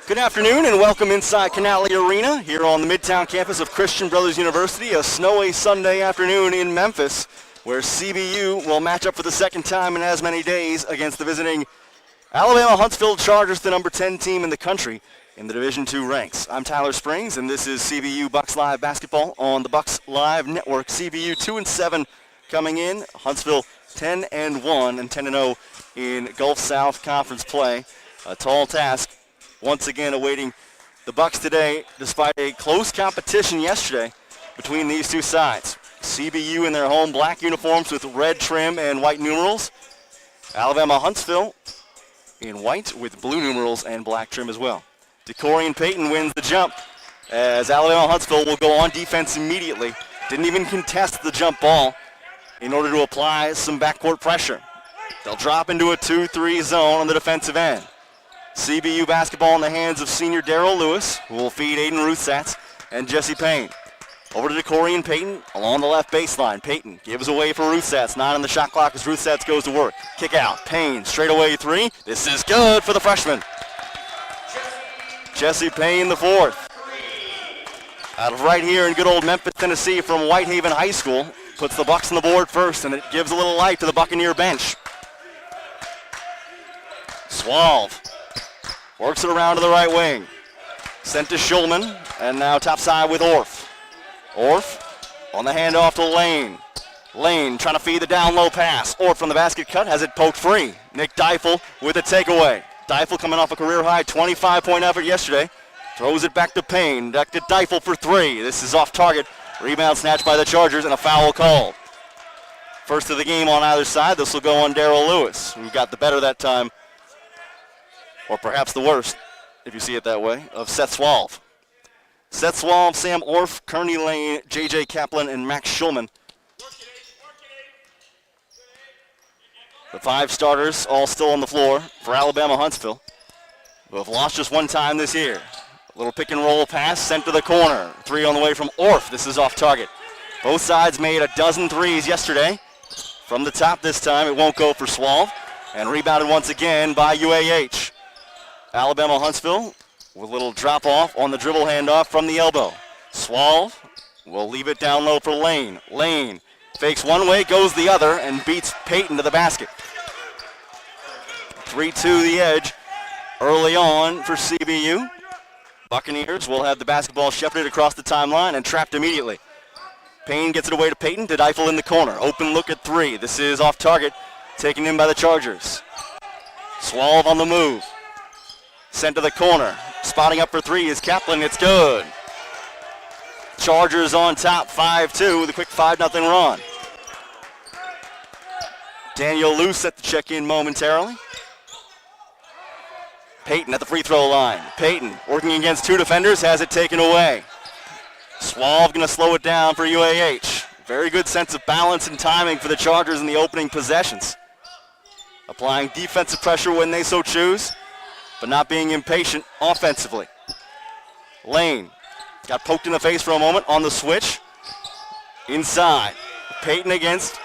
Good afternoon and welcome inside Canale Arena here on the Midtown campus of Christian Brothers University. A snowy Sunday afternoon in Memphis where CBU will match up for the second time in as many days against the visiting Alabama Huntsville Chargers, the number 10 team in the country in the Division II ranks. I'm Tyler Springs and this is CBU Bucks Live basketball on the Bucks Live Network. CBU 2-7 coming in, Huntsville 10-1 and 10-0 in Gulf South Conference play. A tall task once again awaiting the Bucks today, despite a close competition yesterday between these two sides. CBU in their home black uniforms with red trim and white numerals. Alabama Huntsville in white with blue numerals and black trim as well. Decorian Payton wins the jump as Alabama Huntsville will go on defense immediately. Didn't even contest the jump ball in order to apply some backcourt pressure. They'll drop into a 2-3 zone on the defensive end. CBU basketball in the hands of senior Darrell Lewis, who will feed Aiden Ruthsatz and Jesse Payne. Over to Decorian Payton along the left baseline. Payton gives away for Ruthsatz. 9 on the shot clock as Ruthsatz goes to work. Kick out. Payne straight away three. This is good for the freshman. Jesse Payne the fourth. Out of right here in good old Memphis, Tennessee from Whitehaven High School. Puts the Bucks on the board first, and it gives a little light to the Buccaneer bench. Swalve works it around to the right wing. Sent to Schulman, and now topside with Orff. Orff on the handoff to Lane. Lane trying to feed the down low pass. Orff from the basket cut, has it poked free. Nick Deifel with a takeaway. Deifel coming off a career high 25-point effort yesterday. Throws it back to Payne. Back to Deifel for three. This is off target. Rebound snatched by the Chargers and a foul called. First of the game on either side. This will go on Darrell Lewis, who got the better that time. Or perhaps the worst, if you see it that way, of Seth Swalve. Seth Swalve, Sam Orff, Kearney Lane, J.J. Kaplan, and Max Schulman. The five starters all still on the floor for Alabama Huntsville, who have lost just one time this year. A little pick and roll pass sent to the corner. Three on the way from Orff. This is off target. Both sides made a dozen threes yesterday. From the top this time, it won't go for Swalve. And rebounded once again by UAH. Alabama Huntsville with a little drop off on the dribble handoff from the elbow. Swalve will leave it down low for Lane. Lane fakes one way, goes the other, and beats Payton to the basket. 3-2 the edge early on for CBU. Buccaneers will have the basketball shepherded across the timeline and trapped immediately. Payne gets it away to Payton. To Deifel in the corner. Open look at three. This is off target, taken in by the Chargers. Swalve on the move. Sent to the corner. Spotting up for three is Kaplan. It's good. Chargers on top, 5-2 with a quick 5-0 run. Daniel Luce set the check in momentarily. Payton at the free throw line. Payton working against two defenders, has it taken away. Swalve going to slow it down for UAH. Very good sense of balance and timing for the Chargers in the opening possessions. Applying defensive pressure when they so choose, but not being impatient offensively. Lane got poked in the face for a moment on the switch. Inside. Payton against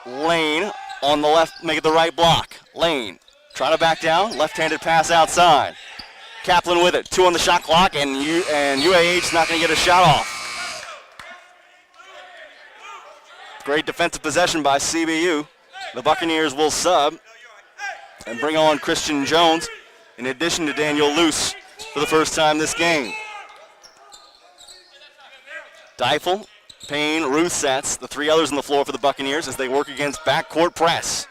Lane on the left, make it the right block. Lane trying to back down, left-handed pass outside. Kaplan with it, 2 on the shot clock, and UAH not going to get a shot off. Great defensive possession by CBU. The Buccaneers will sub and bring on Christian Jones in addition to Daniel Luce for the first time this game. Deifel, Payne, Ruthsatz, the three others on the floor for the Buccaneers as they work against backcourt press.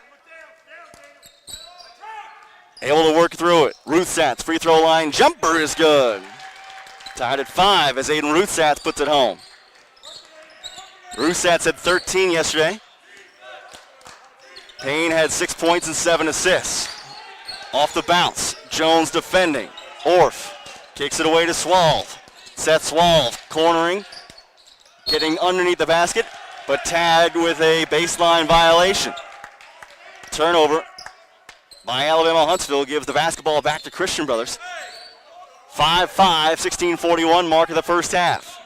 Able to work through it. Ruthsatz, free throw line, jumper is good. Tied at 5 as Aiden Ruthsatz puts it home. Ruthsatz had 13 yesterday. Payne had 6 points and 7 assists. Off the bounce, Jones defending. Orff kicks it away to Swalve. Seth Swalve cornering, getting underneath the basket, but tagged with a baseline violation. Turnover by Alabama Huntsville gives the basketball back to Christian Brothers. 5-5, 16:41 mark of the first half.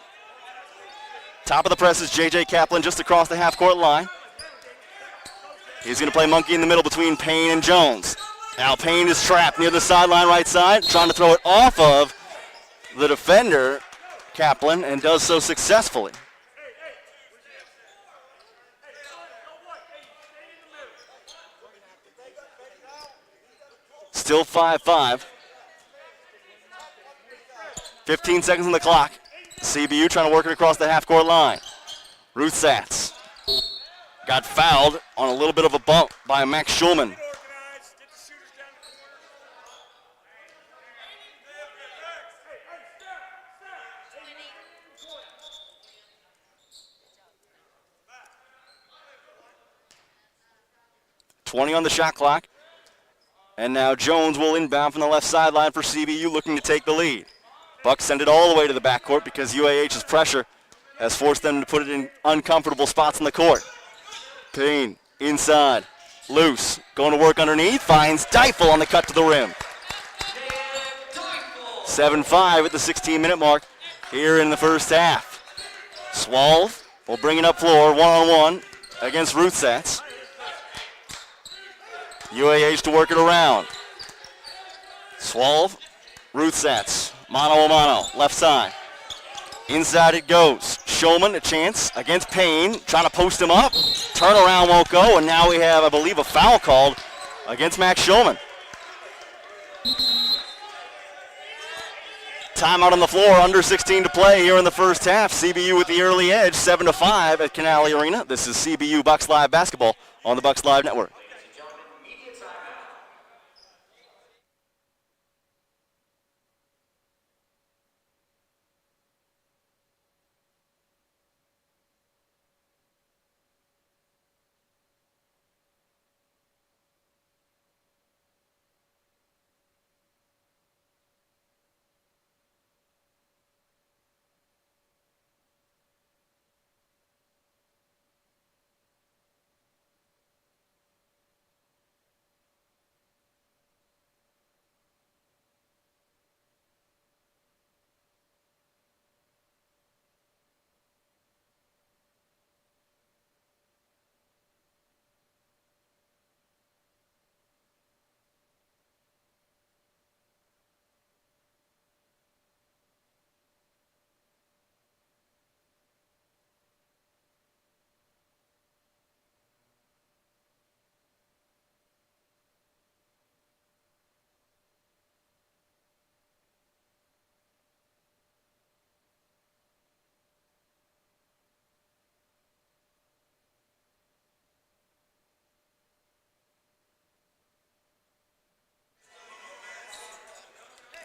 Top of the press is J.J. Kaplan just across the half-court line. He's going to play monkey in the middle between Payne and Jones. Now Payne is trapped near the sideline right side, trying to throw it off of the defender, Kaplan, and does so successfully. Still 5-5. 15 seconds on the clock. CBU trying to work it across the half-court line. Ruth Satz got fouled on a little bit of a bump by Max Schulman. .20 on the shot clock. And now Jones will inbound from the left sideline for CBU, looking to take the lead. Bucks send it all the way to the backcourt because UAH's pressure has forced them to put it in uncomfortable spots on the court. Payne inside, loose, going to work underneath, finds Deifel on the cut to the rim. 7-5 at the 16-minute mark here in the first half. Swalve will bring it up floor, one-on-one against Ruth Satz. UAH to work it around. Swalve, Ruth Satz, mano a mano, left side. Inside it goes. Shulman, a chance against Payne, trying to post him up. Turnaround won't go, and now we have, I believe, a foul called against Max Shulman. Timeout on the floor, under 16 to play here in the first half. CBU with the early edge, 7-5 at Canale Arena. This is CBU Bucks Live basketball on the Bucks Live Network.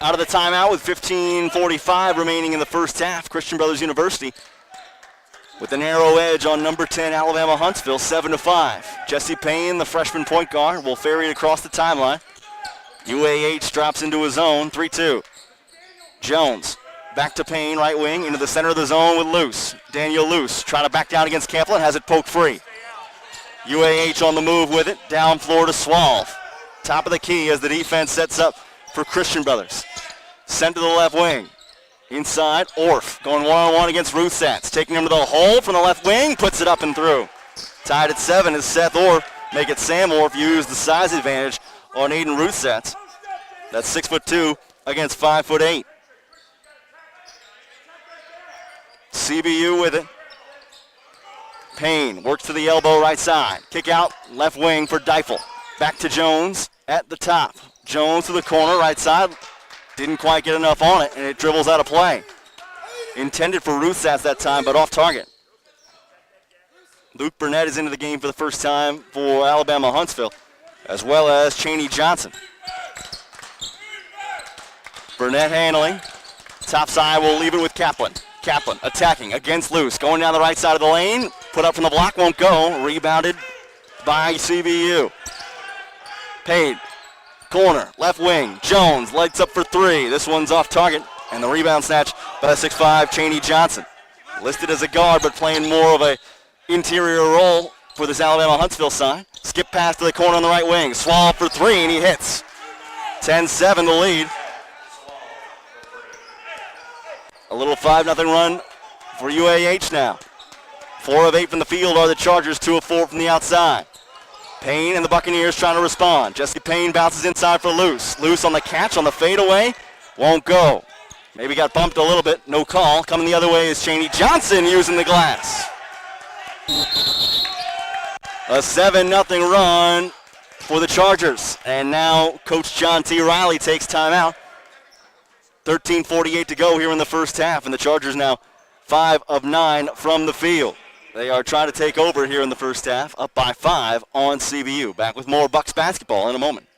Out of the timeout with 15:45 remaining in the first half. Christian Brothers University with the narrow edge on number 10 Alabama Huntsville, 7-5. Jesse Payne, the freshman point guard, will ferry it across the timeline. UAH drops into his zone, 3-2. Jones back to Payne, right wing, into the center of the zone with Luce. Daniel Luce trying to back down against Kaplan, has it poked free. UAH on the move with it, down floor to Swalve. Top of the key as the defense sets up for Christian Brothers. Sent to the left wing. Inside, Orff going one-on-one against Ruth Satz. Taking him to the hole from the left wing, puts it up and through. Tied at 7 is Seth Orff. Make it Sam Orff use the size advantage on Aiden Ruth Satz. That's 6'2" against 5'8". CBU with it. Payne works to the elbow right side. Kick out, left wing for Deifel. Back to Jones at the top. Jones to the corner, right side. Didn't quite get enough on it, and it dribbles out of play. Intended for Ruth Satz that time, but off target. Luke Burnett is into the game for the first time for Alabama Huntsville, as well as Chaney Johnson. Burnett handling. Top side will leave it with Kaplan. Kaplan attacking against Luce. Going down the right side of the lane. Put up from the block, won't go. Rebounded by CBU. Paid. Corner, left wing. Jones lights up for three. This one's off target. And the rebound snatch by 6'5", Chaney Johnson. Listed as a guard, but playing more of a interior role for this Alabama Huntsville side. Skip pass to the corner on the right wing. Swallow for three, and he hits. 10-7 the lead. A little 5-0 run for UAH now. 4 of 8 from the field are the Chargers, 2 of 4 from the outside. Payne and the Buccaneers trying to respond. Jesse Payne bounces inside for Luce. Luce on the catch, on the fadeaway. Won't go. Maybe got bumped a little bit. No call. Coming the other way is Cheney Johnson using the glass. A 7-0 run for the Chargers. And now Coach John T. Riley takes timeout. 13:48 to go here in the first half, and the Chargers now 5 of 9 from the field. They are trying to take over here in the first half, up by 5 on CBU. Back with more Bucks basketball in a moment.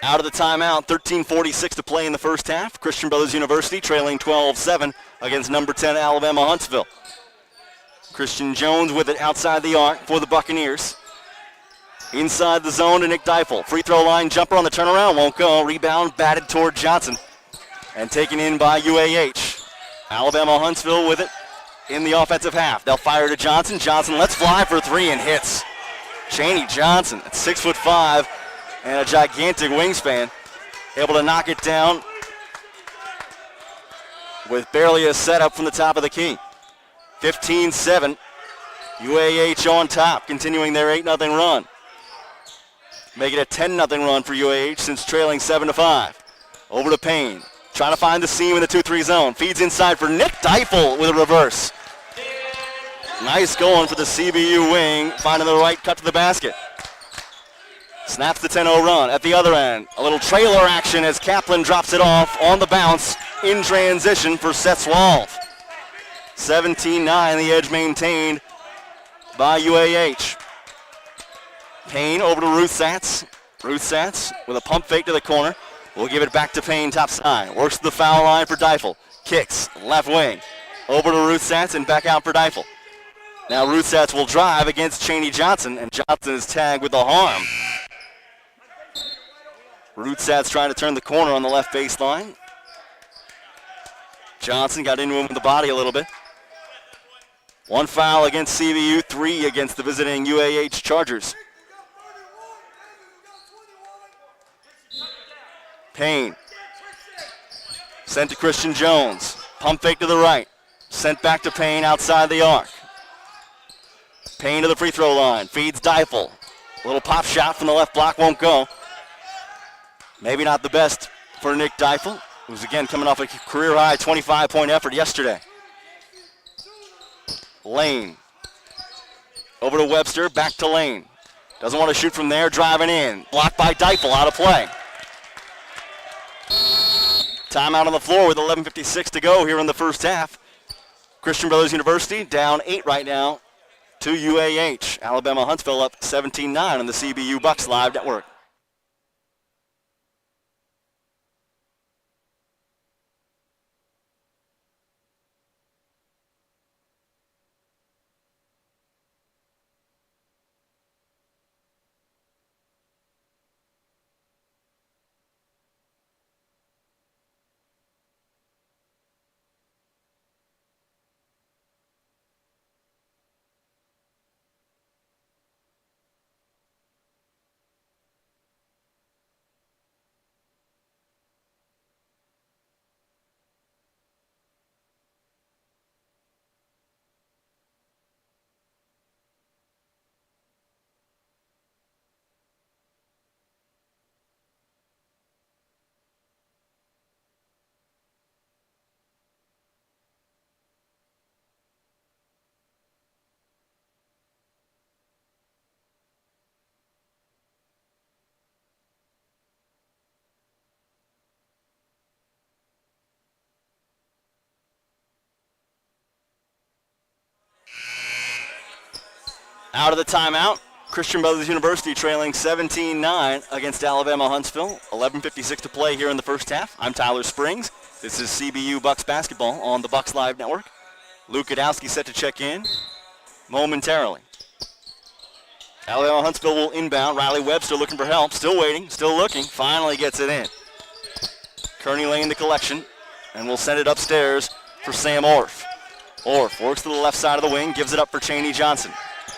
Out of the timeout, 13:46 to play in the first half. Christian Brothers University trailing 12-7 against number 10 Alabama Huntsville. Christian Jones with it outside the arc for the Buccaneers. Inside the zone to Nick Deifel. Free throw line jumper on the turnaround, won't go. Rebound batted toward Johnson and taken in by UAH. Alabama Huntsville with it in the offensive half. They'll fire to Johnson. Johnson lets fly for three and hits. Cheney Johnson at 6'5" and a gigantic wingspan, able to knock it down with barely a setup from the top of the key. 15-7, UAH on top, continuing their 8-0 run. Make it a 10-0 run for UAH since trailing 7-5. Over to Payne, trying to find the seam in the 2-3 zone. Feeds inside for Nick Deifel with a reverse. Nice going for the CBU wing, finding the right cut to the basket. Snaps the 10-0 run at the other end. A little trailer action as Kaplan drops it off on the bounce in transition for Seth Swalv. 17-9, the edge maintained by UAH. Payne over to Ruth Satz. Ruth Satz with a pump fake to the corner. We'll give it back to Payne top side. Works to the foul line for Deifel. Kicks left wing. Over to Ruth Satz and back out for Deifel. Now Ruth Satz will drive against Cheney Johnson, and Johnson is tagged with the harm. Rutsat's trying to turn the corner on the left baseline. Johnson got into him with the body a little bit. 1 foul against CBU, 3 against the visiting UAH Chargers. Payne. Sent to Christian Jones. Pump fake to the right. Sent back to Payne outside the arc. Payne to the free throw line. Feeds Deifel. A little pop shot from the left block, won't go. Maybe not the best for Nick Deifel, who's again coming off a career-high 25-point effort yesterday. Lane. Over to Webster, back to Lane. Doesn't want to shoot from there, driving in. Blocked by Deifel, out of play. Timeout on the floor with 11:56 to go here in the first half. Christian Brothers University down 8 right now to UAH. Alabama Huntsville up 17-9 on the CBU Bucks Live Network. Out of the timeout, Christian Brothers University trailing 17-9 against Alabama Huntsville. 11:56 to play here in the first half. I'm Tyler Springs. This is CBU Bucks basketball on the Bucks Live Network. Luke Gadowski set to check in momentarily. Alabama Huntsville will inbound. Riley Webster looking for help. Still waiting, still looking. Finally gets it in. Kearney Lane the collection, and we'll send it upstairs for Sam Orff. Orff works to the left side of the wing, gives it up for Chaney Johnson.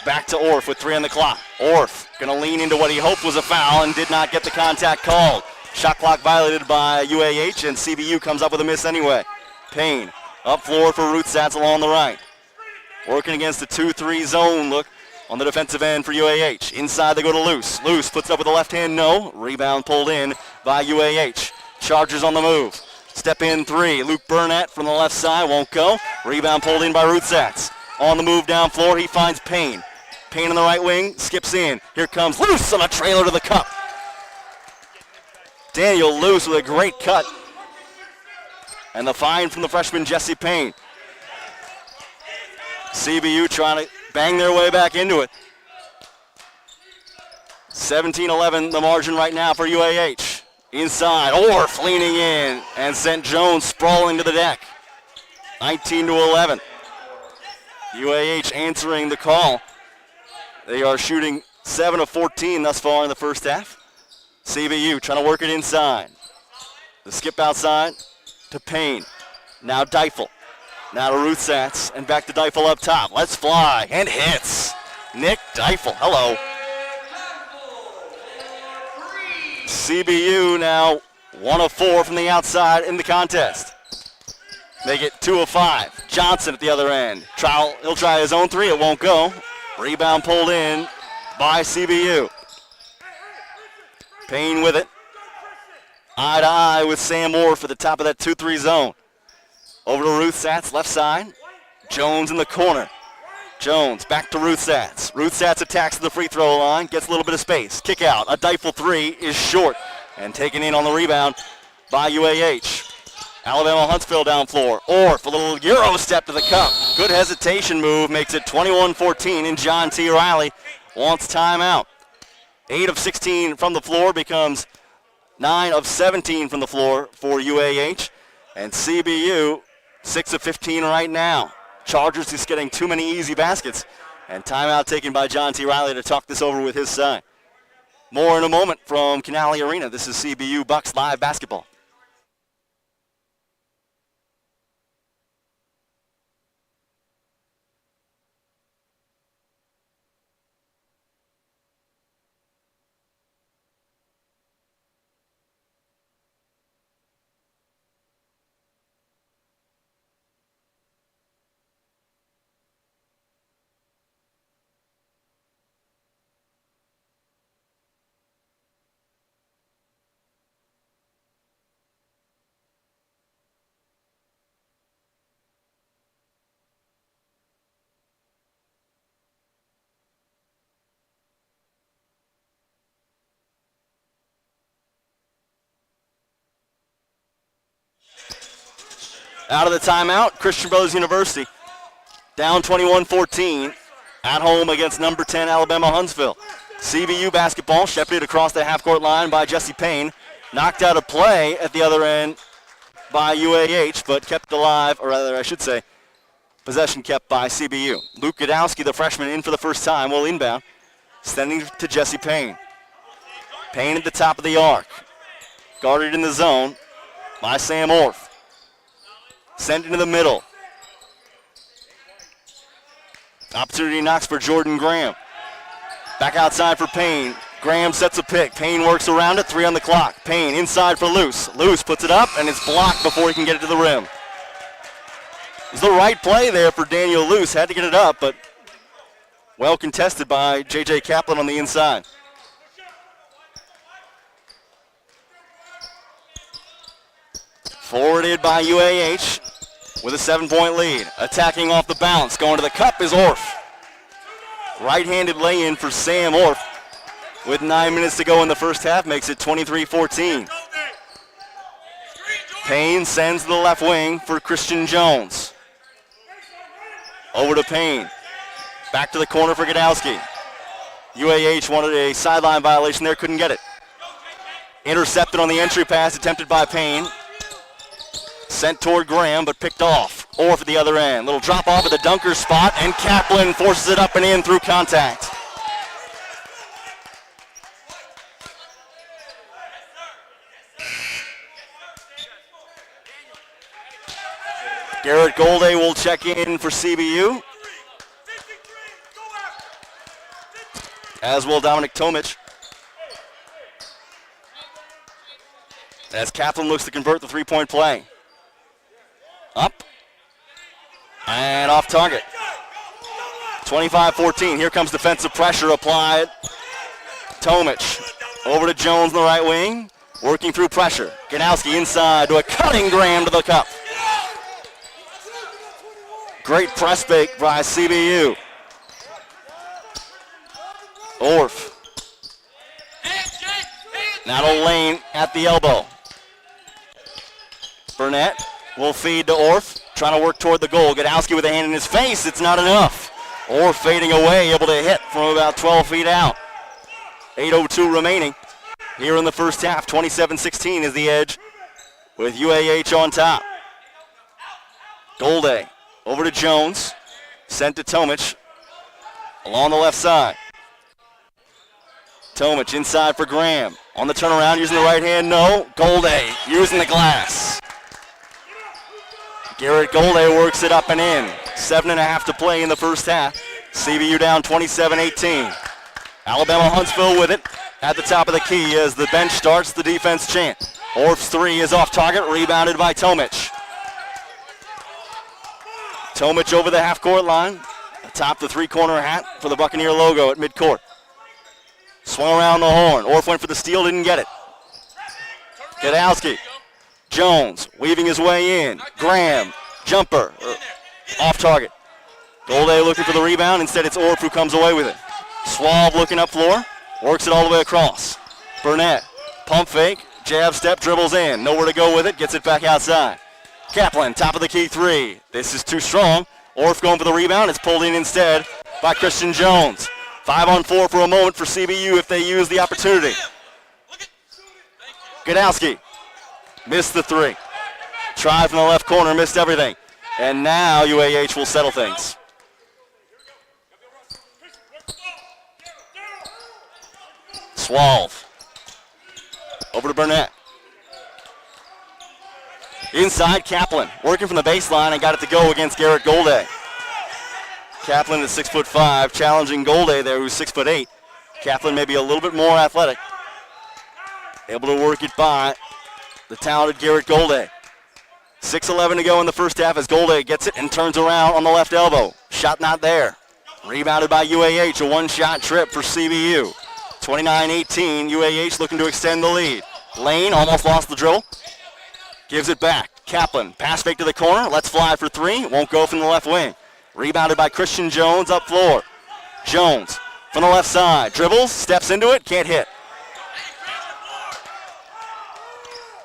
Back to Orff with 3 on the clock. Orff going to lean into what he hoped was a foul and did not get the contact called. Shot clock violated by UAH, and CBU comes up with a miss anyway. Payne up floor for Ruth Satz along the right. Working against the 2-3 zone look on the defensive end for UAH. Inside they go to Luce. Luce puts it up with the left hand, no. Rebound pulled in by UAH. Chargers on the move. Step in 3. Luke Burnett from the left side won't go. Rebound pulled in by Ruth Satz. On the move down floor, he finds Payne. Payne on the right wing, skips in. Here comes Luce on a trailer to the cup. Daniel Luce with a great cut. And the find from the freshman Jesse Payne. CBU trying to bang their way back into it. 17-11 the margin right now for UAH. Inside, Orff leaning in and sent Jones sprawling to the deck. 19-11. UAH answering the call. They are shooting 7 of 14 thus far in the first half. CBU trying to work it inside. The skip outside to Payne. Now Deifel. Now to Ruth Satz, and back to Deifel up top. Let's fly, and hits. Nick Deifel, hello. CBU now 1 of 4 from the outside in the contest. Make it 2 of 5. Johnson at the other end. He'll try his own 3, it won't go. Rebound pulled in by CBU. Payne with it. Eye to eye with Sam Orff at the top of that 2-3 zone. Over to Ruth Satz, left side. Jones in the corner. Jones back to Ruth Satz. Ruth Satz attacks the free throw line, gets a little bit of space. Kick out. A Deifel 3 is short and taken in on the rebound by UAH. Alabama Huntsville down floor. Orff, a little Euro step to the cup. Good hesitation move, makes it 21-14, and John T. Riley wants timeout. 8 of 16 from the floor becomes 9 of 17 from the floor for UAH. And CBU, 6 of 15 right now. Chargers just getting too many easy baskets. And timeout taken by John T. Riley to talk this over with his side. More in a moment from Canale Arena. This is CBU Bucks Live Basketball. Out of the timeout, Christian Brothers University down 21-14 at home against number 10 Alabama Huntsville. CBU basketball shepherded across the half-court line by Jesse Payne. Knocked out of play at the other end by UAH, but kept alive, or rather I should say, possession kept by CBU. Luke Gadowski, the freshman, in for the first time, will inbound. Sending to Jesse Payne. Payne at the top of the arc. Guarded in the zone by Sam Orff. Sent into the middle. Opportunity knocks for Jordan Graham. Back outside for Payne. Graham sets a pick. Payne works around it. 3 on the clock. Payne inside for Luce. Luce puts it up, and it's blocked before he can get it to the rim. It was the right play there for Daniel Luce. Had to get it up, but well contested by J.J. Kaplan on the inside. Forwarded by UAH with a 7-point lead. Attacking off the bounce. Going to the cup is Orff. Right-handed lay-in for Sam Orff with 9 minutes to go in the first half. Makes it 23-14. Payne sends to the left wing for Christian Jones. Over to Payne. Back to the corner for Godowski. UAH wanted a sideline violation there, couldn't get it. Intercepted on the entry pass, attempted by Payne. Sent toward Graham, but picked off. Orff at the other end. Little drop off at the dunker spot, and Kaplan forces it up and in through contact. Garrett Golday will check in for CBU, as will Dominic Tomic. As Kaplan looks to convert the three-point play. Up and off target. 25-14. Here comes defensive pressure applied. Tomic over to Jones in the right wing, working through pressure. Ganowski inside to a cutting Graham to the cup. Great press fake by CBU. Orff. Now to Lane at the elbow. Burnett will feed to Orff, trying to work toward the goal. Godowski with a hand in his face. It's not enough. Orff fading away, able to hit from about 12 feet out. 8:02 remaining here in the first half. 27-16 is the edge with UAH on top. Golday over to Jones. Sent to Tomic along the left side. Tomic inside for Graham. On the turnaround, using the right hand, no. Golday using the glass. Garrett Golday works it up and in. 7.5 to play in the first half. CBU down 27-18. Alabama Huntsville with it at the top of the key as the bench starts the defense chant. Orff's three is off target, rebounded by Tomic. Tomic over the half-court line, atop the three-corner hat for the Buccaneer logo at midcourt. Swung around the horn. Orff went for the steal, didn't get it. Godowski. Jones weaving his way in. Graham, jumper, off target. Golday looking for the rebound. Instead, it's Orff who comes away with it. Swab looking up floor, works it all the way across. Burnett, pump fake, jab step, dribbles in. Nowhere to go with it, gets it back outside. Kaplan, top of the key three. This is too strong. Orff going for the rebound. It's pulled in instead by Christian Jones. 5-on-4 for a moment for CBU if they use the opportunity. Godowski missed the three. Tried from the left corner, missed everything. And now UAH will settle things. Swalve. Over to Burnett. Inside, Kaplan, working from the baseline and got it to go against Garrett Golday. Kaplan is 6'5", challenging Golday there, who's 6'8". Kaplan maybe a little bit more athletic. Able to work it by the talented Garrett Golday. 6:11 to go in the first half as Golday gets it and turns around on the left elbow. Shot not there. Rebounded by UAH, a one-shot trip for CBU. 29-18, UAH looking to extend the lead. Lane almost lost the dribble. Gives it back. Kaplan, pass fake to the corner. Let's fly for three. Won't go from the left wing. Rebounded by Christian Jones up floor. Jones from the left side. Dribbles, steps into it, can't hit.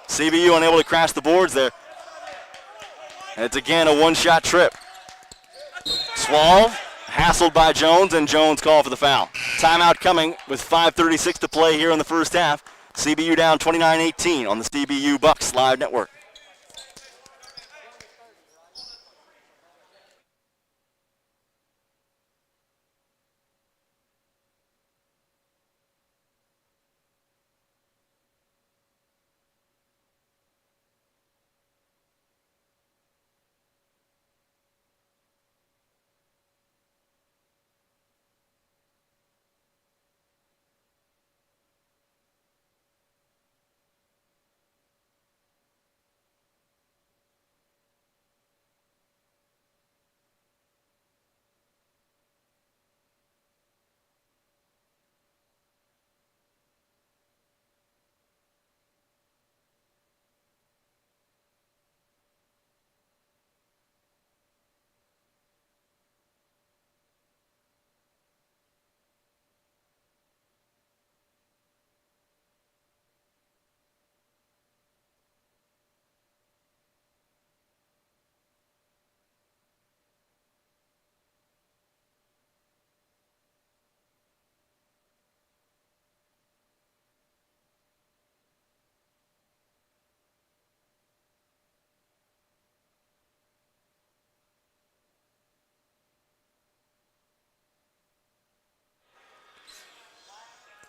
CBU unable to crash the boards there. And it's again a one-shot trip. Swalve, hassled by Jones, and Jones called for the foul. Timeout coming with 5:36 to play here in the first half. CBU down 29-18 on the CBU Bucks Live Network.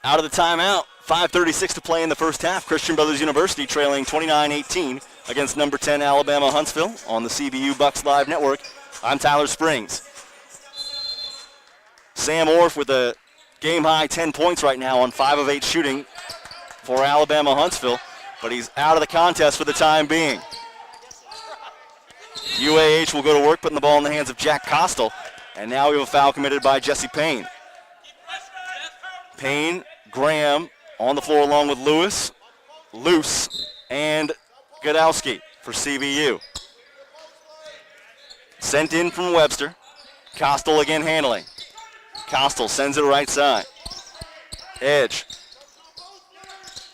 Out of the timeout, 5:36 to play in the first half. Christian Brothers University trailing 29-18 against number 10 Alabama Huntsville on the CBU Bucks Live Network. I'm Tyler Springs. Sam Orff with a game-high 10 points right now on 5 of 8 shooting for Alabama Huntsville, but he's out of the contest for the time being. UAH will go to work putting the ball in the hands of Jack Costel, and now we have a foul committed by Jesse Payne. Payne, Graham on the floor along with Lewis, Luce, and Godowski for CBU. Sent in from Webster. Costel again handling. Costel sends it right side. Edge.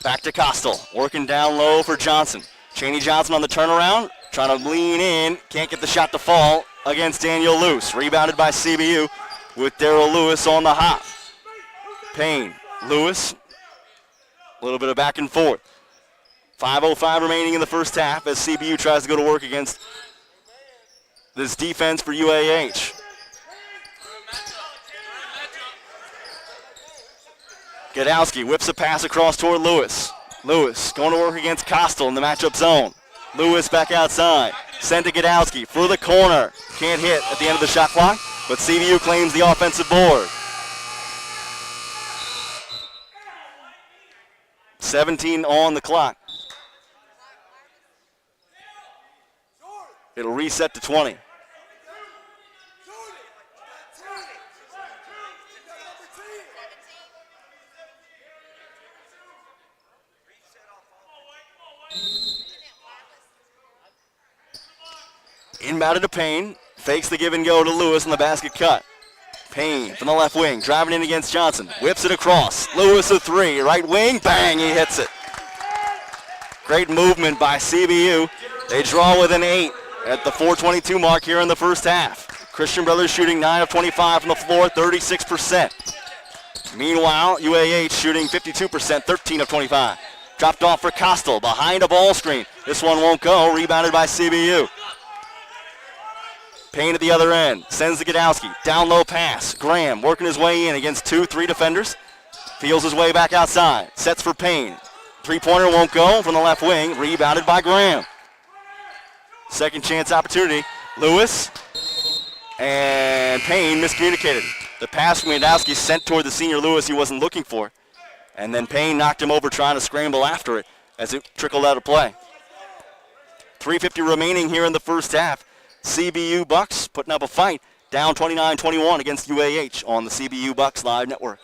Back to Costel. Working down low for Johnson. Chaney Johnson on the turnaround. Trying to lean in. Can't get the shot to fall against Daniel Luce. Rebounded by CBU with Darrell Lewis on the hop. Payne. Lewis. A little bit of back and forth. 5:05 remaining in the first half as CBU tries to go to work against this defense for UAH. Godowski whips a pass across toward Lewis. Lewis going to work against Costel in the matchup zone. Lewis back outside. Sent to Godowski for the corner. Can't hit at the end of the shot clock, but CBU claims the offensive board. 17 on the clock. It'll reset to 20. Inbounded to Payne. Fakes the give and go to Lewis in the basket cut. Payne from the left wing, driving in against Johnson. Whips it across. Lewis a three. Right wing, bang, he hits it. Great movement by CBU. They draw with an 8 at the 4:22 mark here in the first half. Christian Brothers shooting 9 of 25 from the floor, 36%. Meanwhile, UAH shooting 52%, 13 of 25. Dropped off for Costel behind a ball screen. This one won't go. Rebounded by CBU. Payne at the other end. Sends to Godowski. Down low pass. Graham working his way in against 2-3 defenders. Feels his way back outside. Sets for Payne. Three-pointer won't go from the left wing. Rebounded by Graham. Second chance opportunity. Lewis. And Payne miscommunicated. The pass from Godowski sent toward the senior Lewis he wasn't looking for. And then Payne knocked him over trying to scramble after it as it trickled out of play. 3:50 remaining here in the first half. CBU Bucks putting up a fight, down 29-21 against UAH on the CBU Bucks Live Network.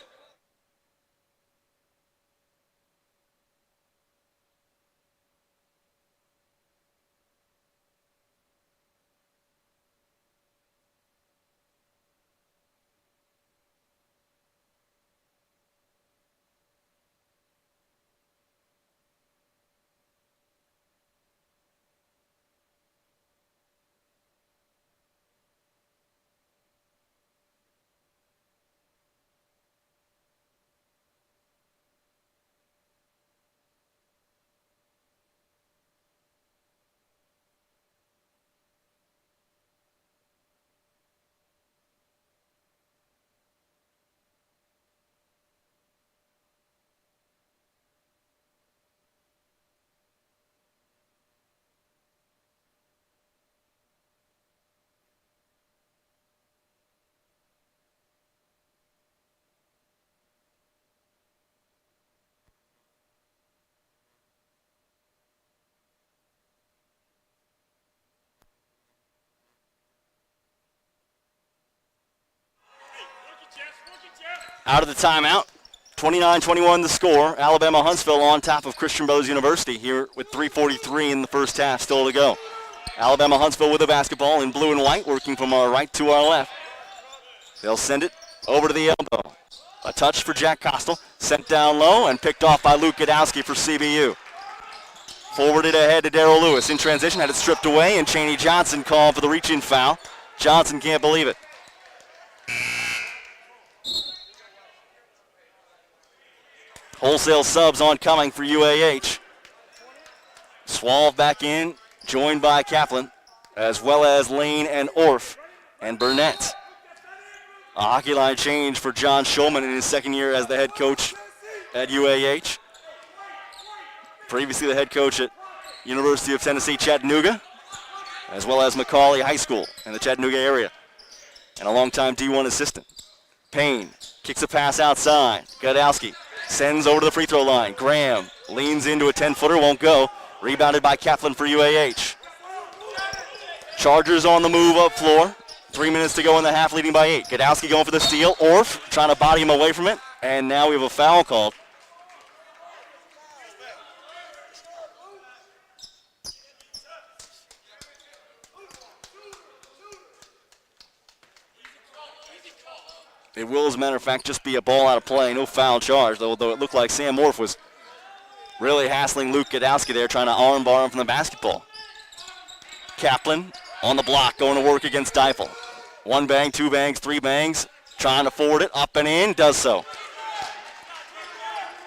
Out of the timeout, 29-21 the score. Alabama Huntsville on top of Christian Brothers University here with 3:43 in the first half still to go. Alabama Huntsville with the basketball in blue and white, working from our right to our left. They'll send it over to the elbow. A touch for Jack Costel, sent down low and picked off by Luke Godowski for CBU. Forwarded ahead to Darrell Lewis. In transition, had it stripped away, and Chaney Johnson called for the reach-in foul. Johnson can't believe it. Wholesale subs oncoming for UAH. Swalve back in, joined by Kaplan, as well as Lane and Orff and Burnett. A hockey line change for John Schulman in his second year as the head coach at UAH. Previously the head coach at University of Tennessee Chattanooga, as well as McCauley High School in the Chattanooga area, and a longtime D1 assistant. Payne kicks a pass outside. Godowski sends over to the free throw line. Graham leans into a 10-footer, won't go. Rebounded by Kaplan for UAH. Chargers on the move up floor. 3 minutes to go in the half, leading by 8. Godowski going for the steal. Orff trying to body him away from it, and now we have a foul called. It will, as a matter of fact, just be a ball out of play. No foul charge, although it looked like Sam Orff was really hassling Luke Godowski there, trying to arm bar him from the basketball. Kaplan on the block, going to work against Deifel. 1 bang, 2 bangs, 3 bangs, trying to forward it, up and in, does so.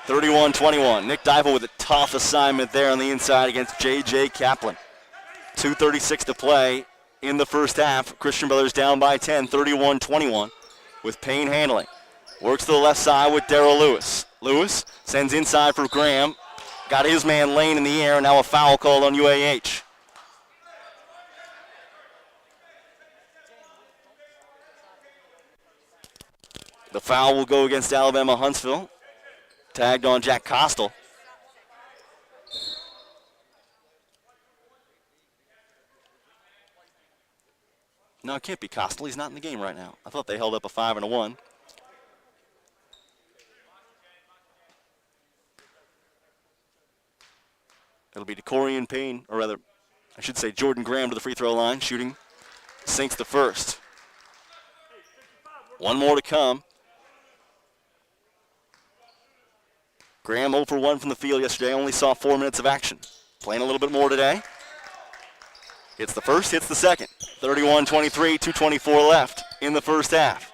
31-21. Nick Deifel with a tough assignment there on the inside against J.J. Kaplan. 2:36 to play in the first half. Christian Brothers down by 10, 31-21. With Payne handling. Works to the left side with Darrell Lewis. Lewis sends inside for Graham. Got his man Lane in the air. Now a foul called on UAH. The foul will go against Alabama Huntsville. Tagged on Jack Costle. No, it can't be Costle. He's not in the game right now. I thought they held up a 5 and a 1. It'll be DeCorian Payne, or rather, I should say Jordan Graham to the free throw line. Shooting sinks the first. 1 more to come. Graham 0 for 1 from the field yesterday. Only saw 4 minutes of action. Playing a little bit more today. Hits the first, hits the second. 31-23, 2:24 left in the first half.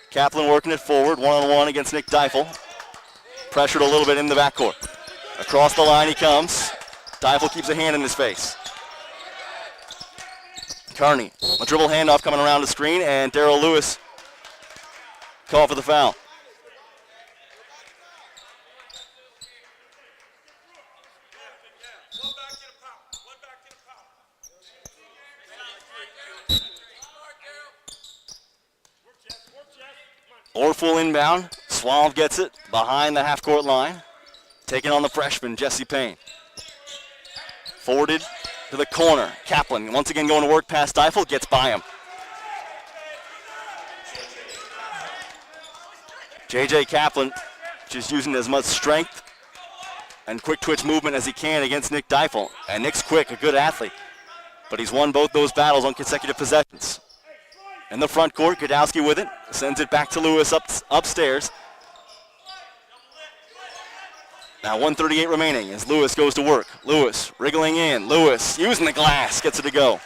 Kaplan working it forward, 1-on-1 against Nick Deifel. Pressured a little bit in the backcourt. Across the line he comes. Deifel keeps a hand in his face. Carney, a dribble handoff coming around the screen, and Darrell Lewis called for the foul. Orff will inbound. Swalv gets it behind the half-court line. Taking on the freshman, Jesse Payne. Forwarded to the corner. Kaplan once again going to work past Deifel. Gets by him. J.J. Kaplan just using as much strength and quick twitch movement as he can against Nick Deifel. And Nick's quick, a good athlete. But he's won both those battles on consecutive possessions. In the front court, Godowski with it. Sends it back to Lewis upstairs. Now 1:38 remaining as Lewis goes to work. Lewis wriggling in. Lewis using the glass. Gets it to go.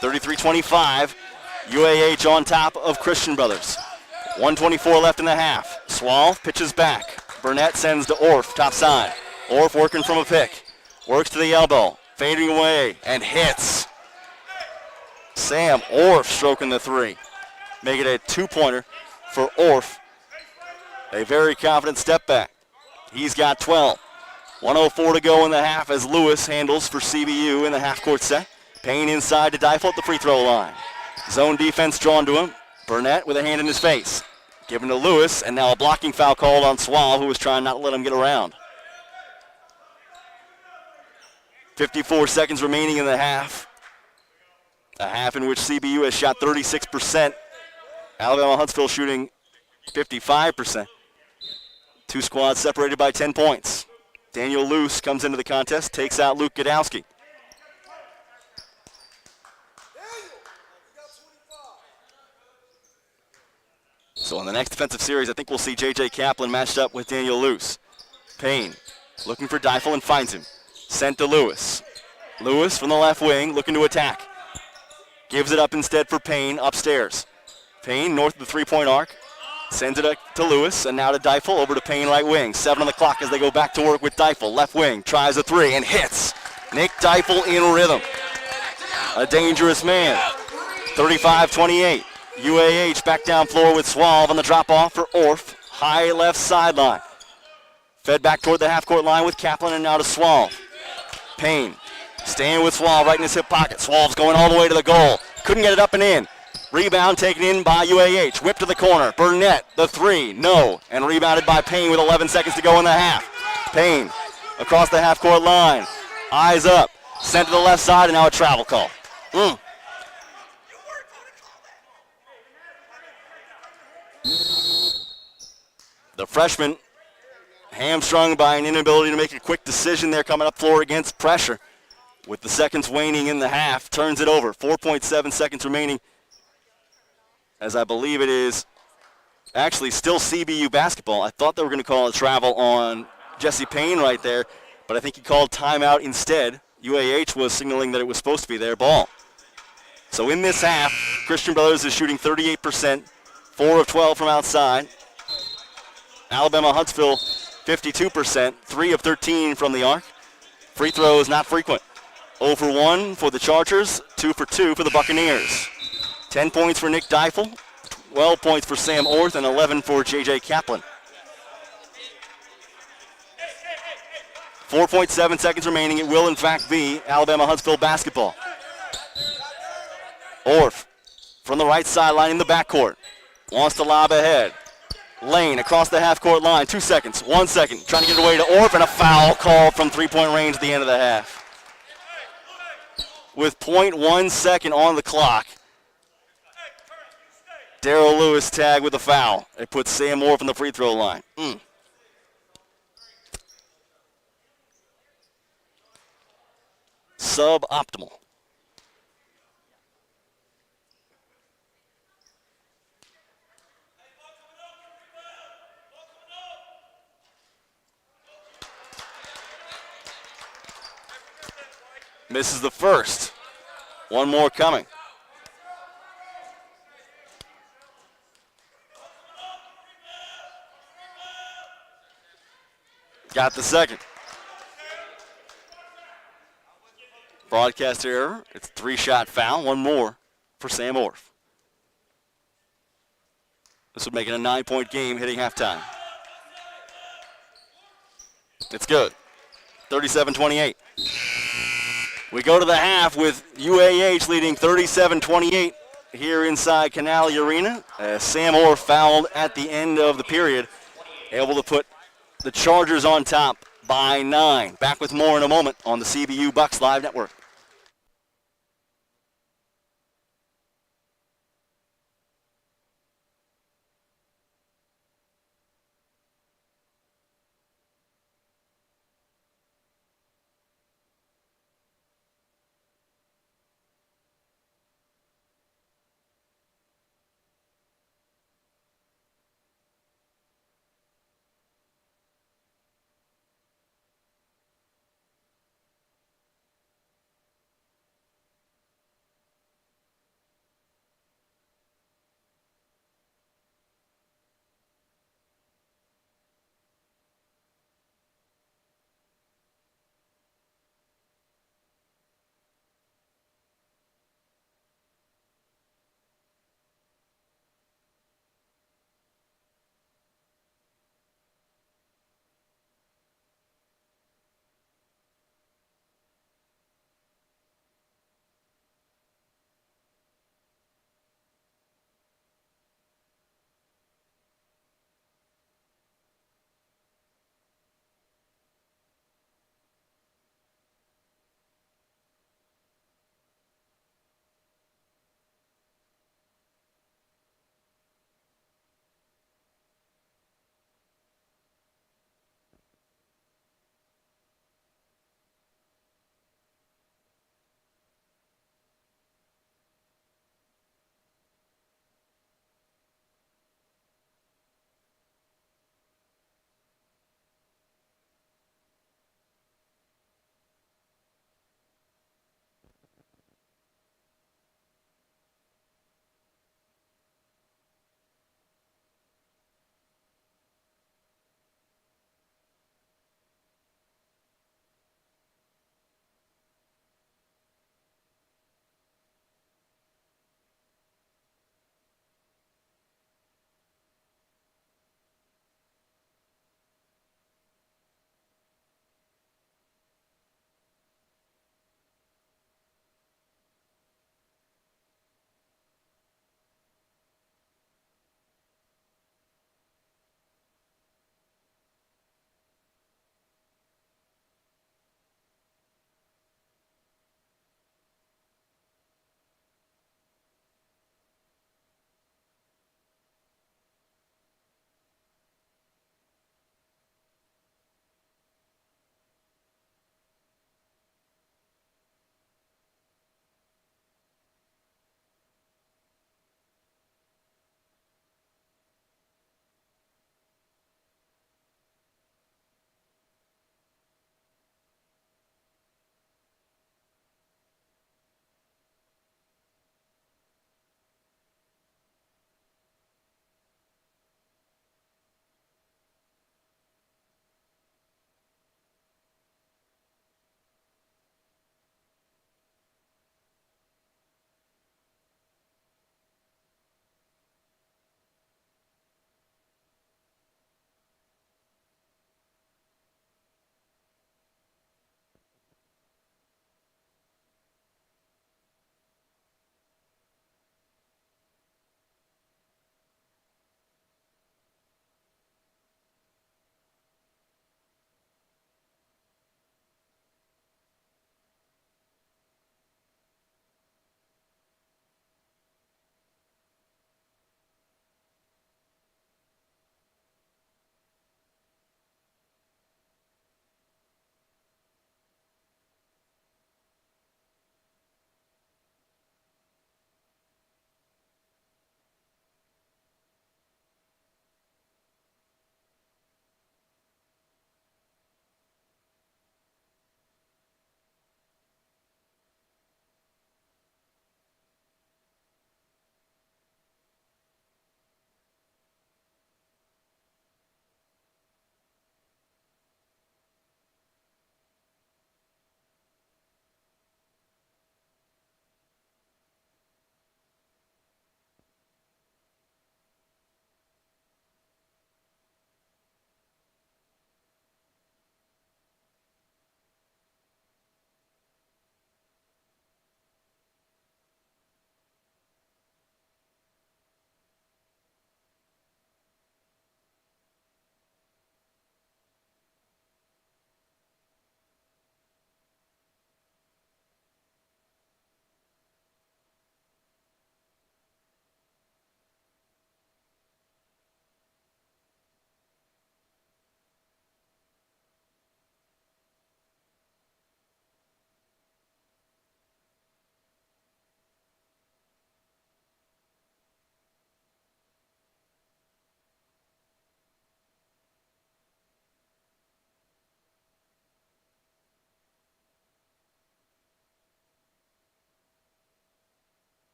33-25. UAH on top of Christian Brothers. 1:24 left in the half. Swalv pitches back. Burnett sends to Orff, top side. Orff working from a pick. Works to the elbow. Fading away and hits. Sam Orff stroking the 3. Make it a 2-pointer for Orff. A very confident step back. He's got 12. 1:04 to go in the half as Lewis handles for CBU in the half-court set. Payne inside to Deifel at the free throw line. Zone defense drawn to him. Burnett with a hand in his face. Given to Lewis, and now a blocking foul called on Swalv, who was trying not to let him get around. 54 seconds remaining in the half. A half in which CBU has shot 36%. Alabama Huntsville shooting 55%. 2 squads separated by 10 points. Daniel Luce comes into the contest, takes out Luke Godowski. So in the next defensive series, I think we'll see J.J. Kaplan matched up with Daniel Luce. Payne looking for Deifel and finds him. Sent to Lewis. Lewis from the left wing looking to attack. Gives it up instead for Payne upstairs. Payne north of the 3-point arc. Sends it up to Lewis, and now to Deifel, over to Payne right wing. 7 on the clock as they go back to work with Deifel. Left wing, tries a 3 and hits. Nick Deifel in rhythm. A dangerous man. 35-28. UAH back down floor with Swalve on the drop-off for Orff. High left sideline. Fed back toward the half-court line with Kaplan and now to Swalve. Payne staying with Swalve right in his hip pocket. Swalve's going all the way to the goal. Couldn't get it up and in. Rebound taken in by UAH. Whip to the corner. Burnett, the three, no. And rebounded by Payne with 11 seconds to go in the half. Payne across the half-court line. Eyes up. Sent to the left side and now a travel call. The freshman hamstrung by an inability to make a quick decision there coming up floor against pressure. With the seconds waning in the half, turns it over. 4.7 seconds remaining, as I believe it is actually still CBU basketball. I thought they were going to call a travel on Jesse Payne right there, but I think he called timeout instead. UAH was signaling that it was supposed to be their ball. So in this half, Christian Brothers is shooting 38%, 4 of 12 from outside. Alabama Huntsville, 52%, 3 of 13 from the arc. Free throws not frequent. 0 for 1 for the Chargers, 2 for 2 for the Buccaneers. 10 points for Nick Deifel, 12 points for Sam Orth, and 11 for J.J. Kaplan. 4.7 seconds remaining. It will, in fact, be Alabama Huntsville basketball. Orth from the right sideline in the backcourt. Wants to lob ahead. Lane across the half-court line. 2 seconds. 1 second. Trying to get it away to Orth, and a foul called from three-point range at the end of the half. With 0.1 second on the clock, Darrell Lewis tagged with a foul. It puts Sam Orth on the free throw line. Suboptimal. Misses the first. One more coming. Got the second. Broadcast error. It's a 3-shot foul. One more for Sam Orth. This would make it a 9-point game hitting halftime. It's good. 37-28. We go to the half with UAH leading 37-28 here inside Canali Arena. Sam Orth fouled at the end of the period, able to put the Chargers on top by 9. Back with more in a moment on the CBU Bucks Live Network.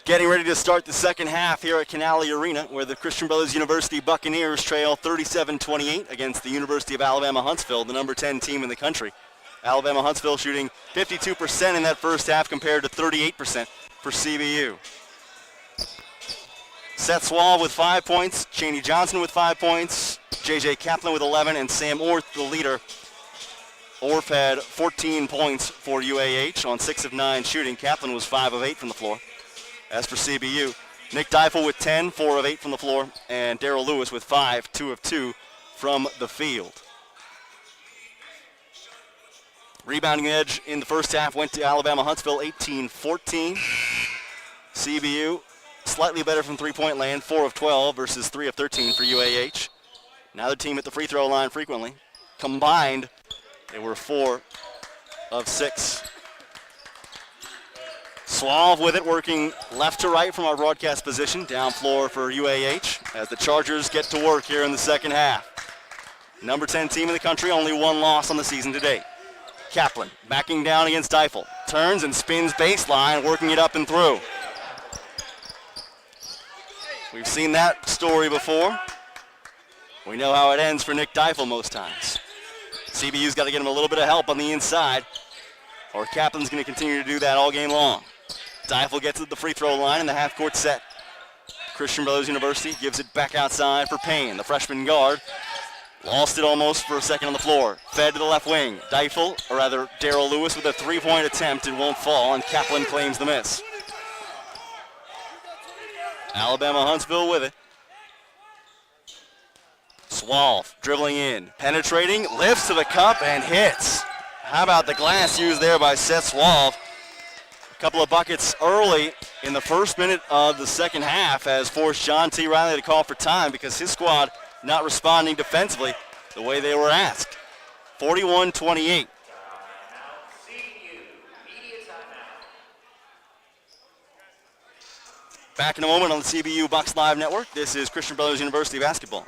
Getting ready to start the second half here at Canale Arena, where the Christian Brothers University Buccaneers trail 37-28 against the University of Alabama Huntsville, the number 10 team in the country. Alabama Huntsville shooting 52% in that first half compared to 38% for CBU. Seth Swall with 5 points, Chaney Johnson with 5 points, J.J. Kaplan with 11, and Sam Orth, the leader. Orth had 14 points for UAH on 6 of 9 shooting. Kaplan was 5 of 8 from the floor. As for CBU, Nick Deifel with 10, 4 of 8 from the floor, and Darrell Lewis with 5, 2 of 2 from the field. Rebounding edge in the first half went to Alabama Huntsville, 18-14. CBU slightly better from three-point land, 4 of 12 versus 3 of 13 for UAH. Now the team at the free throw line frequently. Combined, they were 4 of 6. Suave with it, working left to right from our broadcast position, down floor for UAH as the Chargers get to work here in the second half. Number 10 team in the country, only 1 loss on the season to date. Kaplan backing down against Deifel. Turns and spins baseline, working it up and through. We've seen that story before. We know how it ends for Nick Deifel most times. CBU's got to get him a little bit of help on the inside, or Kaplan's going to continue to do that all game long. Deifel gets to the free throw line in the half-court set. Christian Brothers University gives it back outside for Payne, the freshman guard. Lost it almost for a second on the floor. Fed to the left wing. Deifel, or rather Darrell Lewis, with a three-point attempt. It won't fall, and Kaplan claims the miss. Alabama Huntsville with it. Suave dribbling in, penetrating, lifts to the cup and hits. How about the glass used there by Seth Suave? A couple of buckets early in the first minute of the second half has forced John T. Riley to call for time because his squad not responding defensively the way they were asked. 41-28. Back in a moment on the CBU Bucks Live Network. This is Christian Brothers University basketball.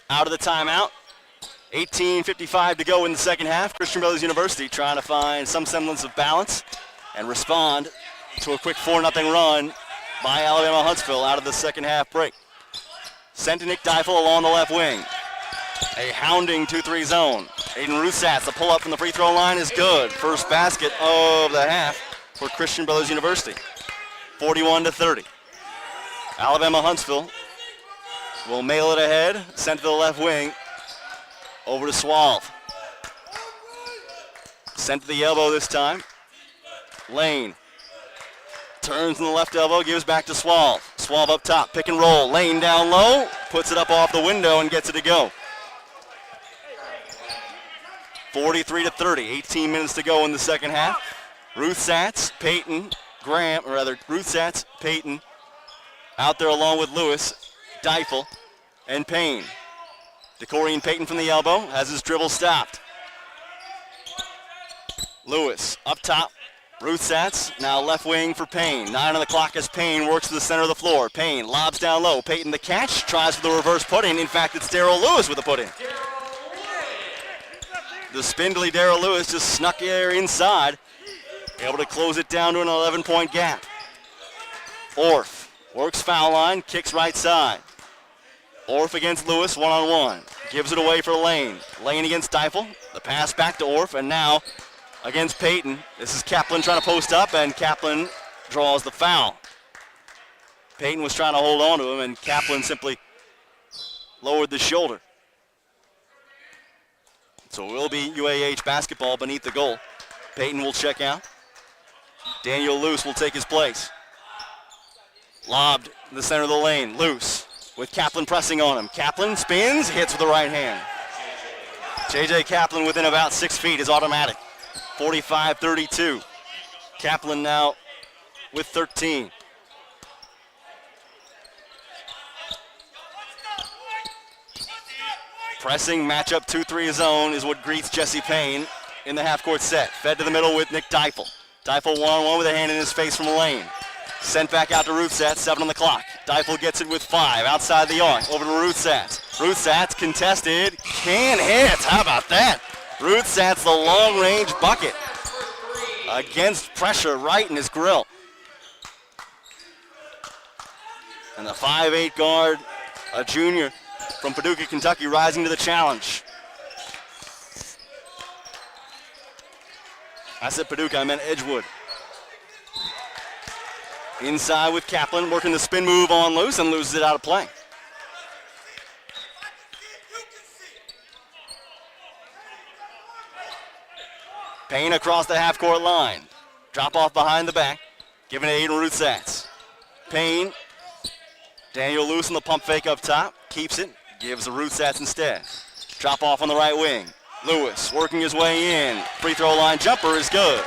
Out of the timeout. 18:55 to go in the second half. Christian Brothers University trying to find some semblance of balance and respond to a quick 4-0 run by Alabama Huntsville out of the second half break. Sent to Nick Deifel along the left wing. A hounding 2-3 zone. Aiden Rusatz, the pull-up from the free throw line is good. First basket of the half for Christian Brothers University. 41-30. Alabama Huntsville will mail it ahead. Sent to the left wing. Over to Suave. Sent to the elbow this time. Lane. Turns in the left elbow, gives back to Suave. Suave up top, pick and roll. Lane down low, puts it up off the window and gets it to go. 43-30, 18 minutes to go in the second half. Rusatz, Peyton, Graham, or rather Rusatz, Peyton, out there along with Lewis, Deifel, and Payne. DeCorian Payton from the elbow has his dribble stopped. Lewis up top. Rusatz now left wing for Payne. 9 on the clock as Payne works to the center of the floor. Payne lobs down low. Payton the catch. Tries for the reverse put-in. In fact, it's Darrell Lewis with the put-in. The spindly Darrell Lewis just snuck there inside. Able to close it down to an 11-point gap. Orth Works foul line, kicks right side. Orff against Lewis, one-on-one. Gives it away for Lane. Lane against Deifel. The pass back to Orff, and now against Payton. This is Kaplan trying to post up, and Kaplan draws the foul. Payton was trying to hold on to him, and Kaplan simply lowered the shoulder. So it will be UAH basketball beneath the goal. Payton will check out. Daniel Luce will take his place. Lobbed in the center of the lane. Luce with Kaplan pressing on him. Kaplan spins, hits with the right hand. J.J. Kaplan within about 6 feet is automatic. 45-32. Kaplan now with 13. Pressing matchup 2-3 zone is what greets Jesse Payne in the half-court set. Fed to the middle with Nick Deifel. Deifel one-on-one with a hand in his face from Lane. Sent back out to Rootsatz, 7 on the clock. Deifel gets it with 5 outside the arc. Over to Rootsatz. Rootsatz contested, can hit. How about that? Rootsatz, the long-range bucket. Against pressure right in his grill. And the 5'8 guard, a junior from Paducah, Kentucky, rising to the challenge. I said Paducah, I meant Edgewood. Inside with Kaplan, working the spin move on Luce and loses it out of play. Payne across the half-court line. Drop off behind the back. Giving it to Aiden Rootsatz. Payne. Daniel Luce on the pump fake up top. Keeps it. Gives the Rootsatz instead. Drop off on the right wing. Lewis working his way in. Free throw line jumper is good.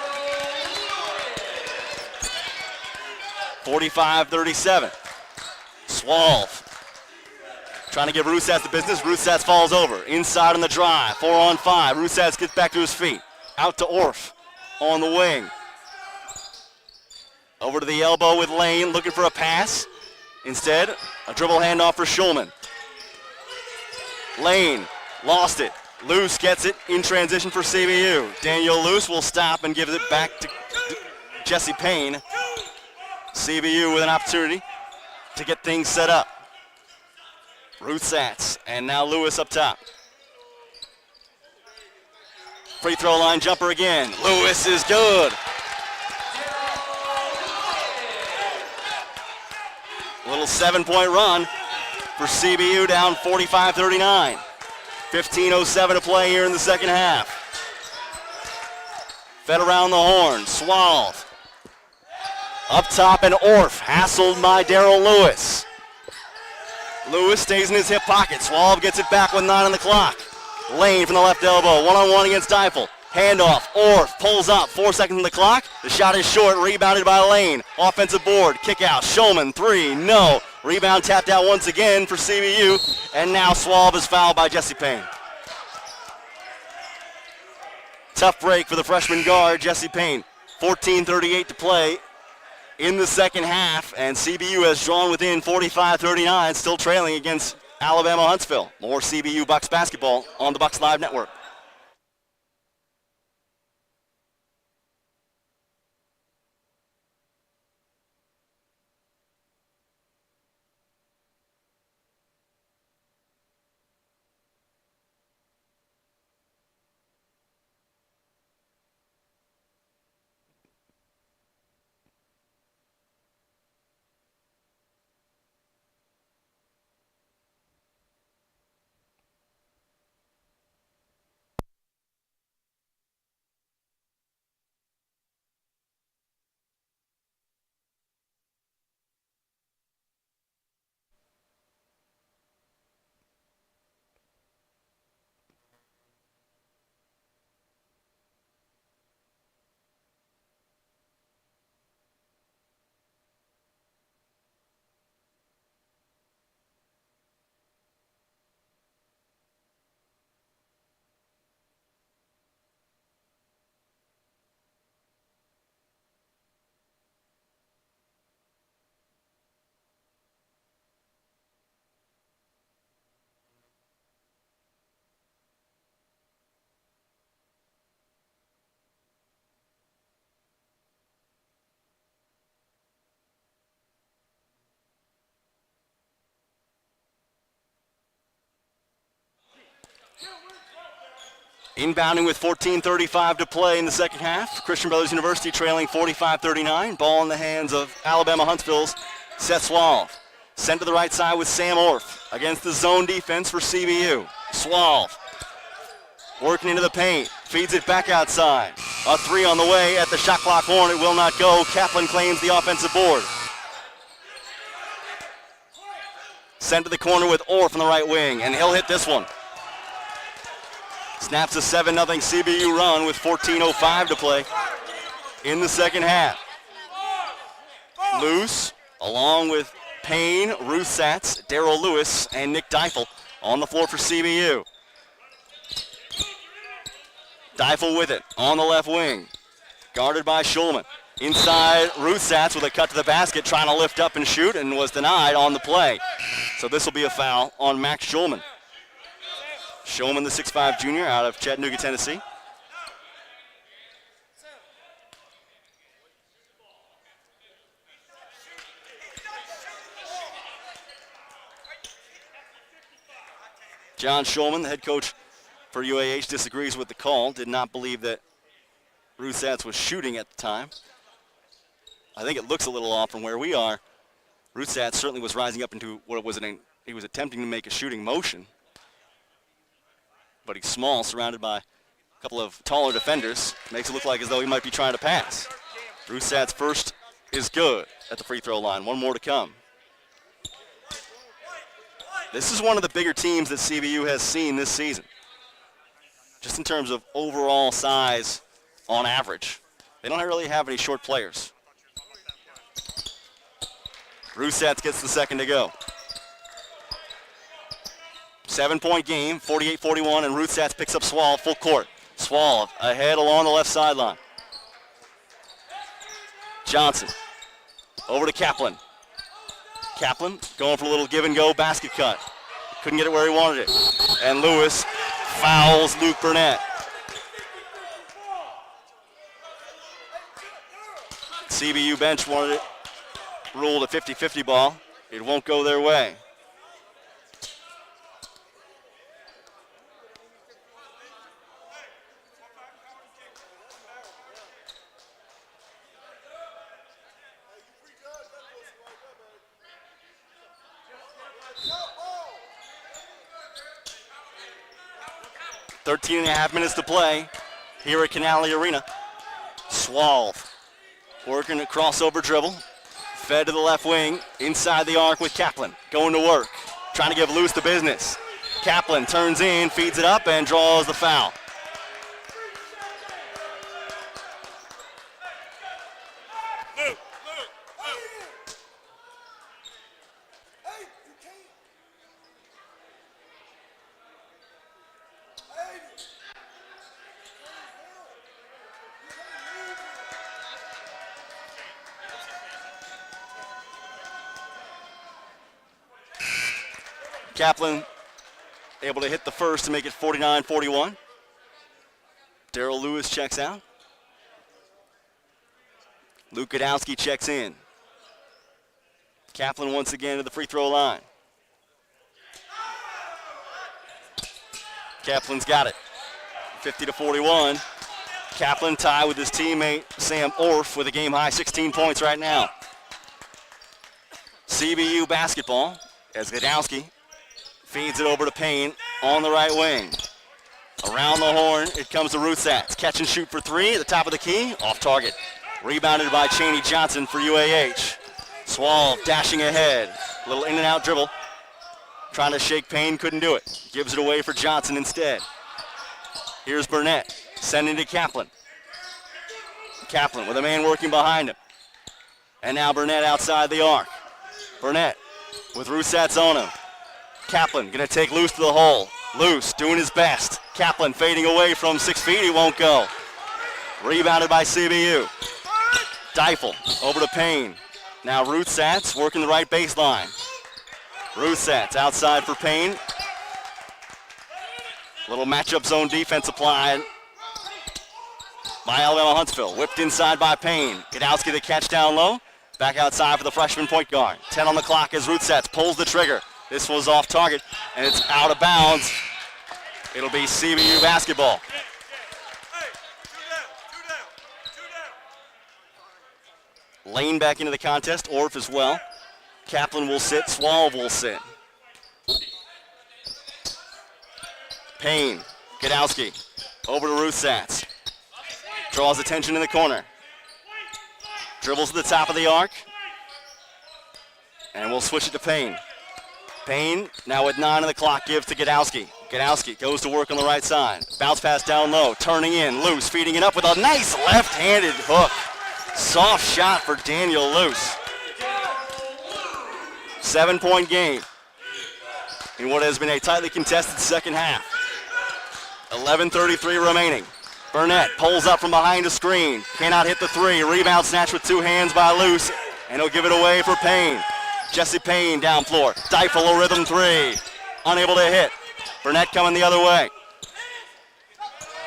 45-37. Swalv trying to give Rootsatz the business. Rootsatz falls over. Inside on the drive. 4-on-5. Rootsatz gets back to his feet. Out to Orff on the wing. Over to the elbow with Lane looking for a pass. Instead, a dribble handoff for Schulman. Lane lost it. Luce gets it in transition for CBU. Daniel Luce will stop and gives it back to Jesse Payne. CBU with an opportunity to get things set up. Rootsatz and now Lewis up top. Free throw line jumper again. Lewis is good. A little 7-point run for CBU, down 45-39. 15:07 to play here in the second half. Fed around the horn. Swalv. Up top and Orff, hassled by Darrell Lewis. Lewis stays in his hip pocket. Swalv gets it back with 9 on the clock. Lane from the left elbow, one-on-one against Deifel. Handoff, Orff pulls up, 4 seconds on the clock. The shot is short, rebounded by Lane. Offensive board, kick out, Schulman, 3, no. Rebound tapped out once again for CBU, and now Swalv is fouled by Jesse Payne. Tough break for the freshman guard, Jesse Payne. 14:38 to play in the second half, and CBU has drawn within 45-39, still trailing against Alabama Huntsville. More CBU Bucks basketball on the Bucks Live Network. Inbounding with 14:35 to play in the second half. Christian Brothers University trailing 45-39. Ball in the hands of Alabama Huntsville's Seth Swalve. Sent to the right side with Sam Orff against the zone defense for CBU. Swalve working into the paint. Feeds it back outside. A three on the way at the shot clock horn. It will not go. Kaplan claims the offensive board. Sent to the corner with Orff on the right wing, and he'll hit this one. Snaps a 7-0 CBU run with 14:05 to play in the second half. Luce, along with Payne, Ruth Satz, Darrell Lewis, and Nick Deifel on the floor for CBU. Deifel with it on the left wing, guarded by Schulman. Inside, Ruth Satz with a cut to the basket, trying to lift up and shoot, and was denied on the play. So this will be a foul on Max Schulman. Schulman, the 6'5 junior out of Chattanooga, Tennessee. John Schulman, the head coach for UAH, disagrees with the call. Did not believe that Ruth Satz was shooting at the time. I think it looks a little off from where we are. Ruth Satz certainly was rising up into what was he was attempting to make a shooting motion. But he's small, surrounded by a couple of taller defenders. Makes it look like as though he might be trying to pass. Ruth Satz first is good at the free throw line. One more to come. This is one of the bigger teams that CBU has seen this season, just in terms of overall size on average. They don't really have any short players. Ruth Satz gets the second to go. 7-point game, 48-41, and Ruth Satz picks up Swalve full court. Swalve ahead along the left sideline. Johnson over to Kaplan. Kaplan going for a little give and go basket cut. Couldn't get it where he wanted it. And Lewis fouls Luke Burnett. CBU bench wanted it ruled a 50-50 ball. It won't go their way. Thirteen and a half minutes to play here at Canale Arena. Swalve working a crossover dribble. Fed to the left wing, inside the arc with Kaplan. Going to work, trying to give Luce the business. Kaplan turns in, feeds it up, and draws the foul. Kaplan able to hit the first to make it 49-41. Darrell Lewis checks out. Luke Godowski checks in. Kaplan once again to the free throw line. Kaplan's got it. 50-41. Kaplan tied with his teammate Sam Orff with a game-high 16 points right now. CBU basketball as Godowski feeds it over to Payne on the right wing. Around the horn, it comes to Ruth Satz. Catch and shoot for three at the top of the key. Off target. Rebounded by Chaney Johnson for UAH. Swalve dashing ahead. Little in and out dribble. Trying to shake Payne, couldn't do it. Gives it away for Johnson instead. Here's Burnett, sending to Kaplan. Kaplan with a man working behind him. And now Burnett outside the arc. Burnett with Ruth Satz on him. Kaplan going to take Luce to the hole. Luce doing his best. Kaplan fading away from 6 feet. He won't go. Rebounded by CBU. Deifel over to Payne. Now Ruth Satz working the right baseline. Ruth Satz outside for Payne. Little matchup zone defense applied by Alabama Huntsville. Whipped inside by Payne. Godowski the catch down low. Back outside for the freshman point guard. 10 on the clock as Ruth Satz pulls the trigger. This was off target, and it's out of bounds. It'll be CBU basketball. Lane back into the contest, Orff as well. Kaplan will sit, Swallow will sit. Payne, Godowski, over to Ruthsatz. Draws attention in the corner. Dribbles to the top of the arc. And we'll switch it to Payne. Payne, now with 9 on the clock, gives to Godowski. Godowski goes to work on the right side. Bounce pass down low, turning in, Luce feeding it up with a nice left-handed hook. Soft shot for Daniel Luce. 7-point game in what has been a tightly contested second half. 11:33 remaining. Burnett pulls up from behind a screen. Cannot hit the three. Rebound snatched with 2 hands by Luce, and he'll give it away for Payne. Jesse Payne down floor. Deifel a rhythm three. Unable to hit. Burnett coming the other way.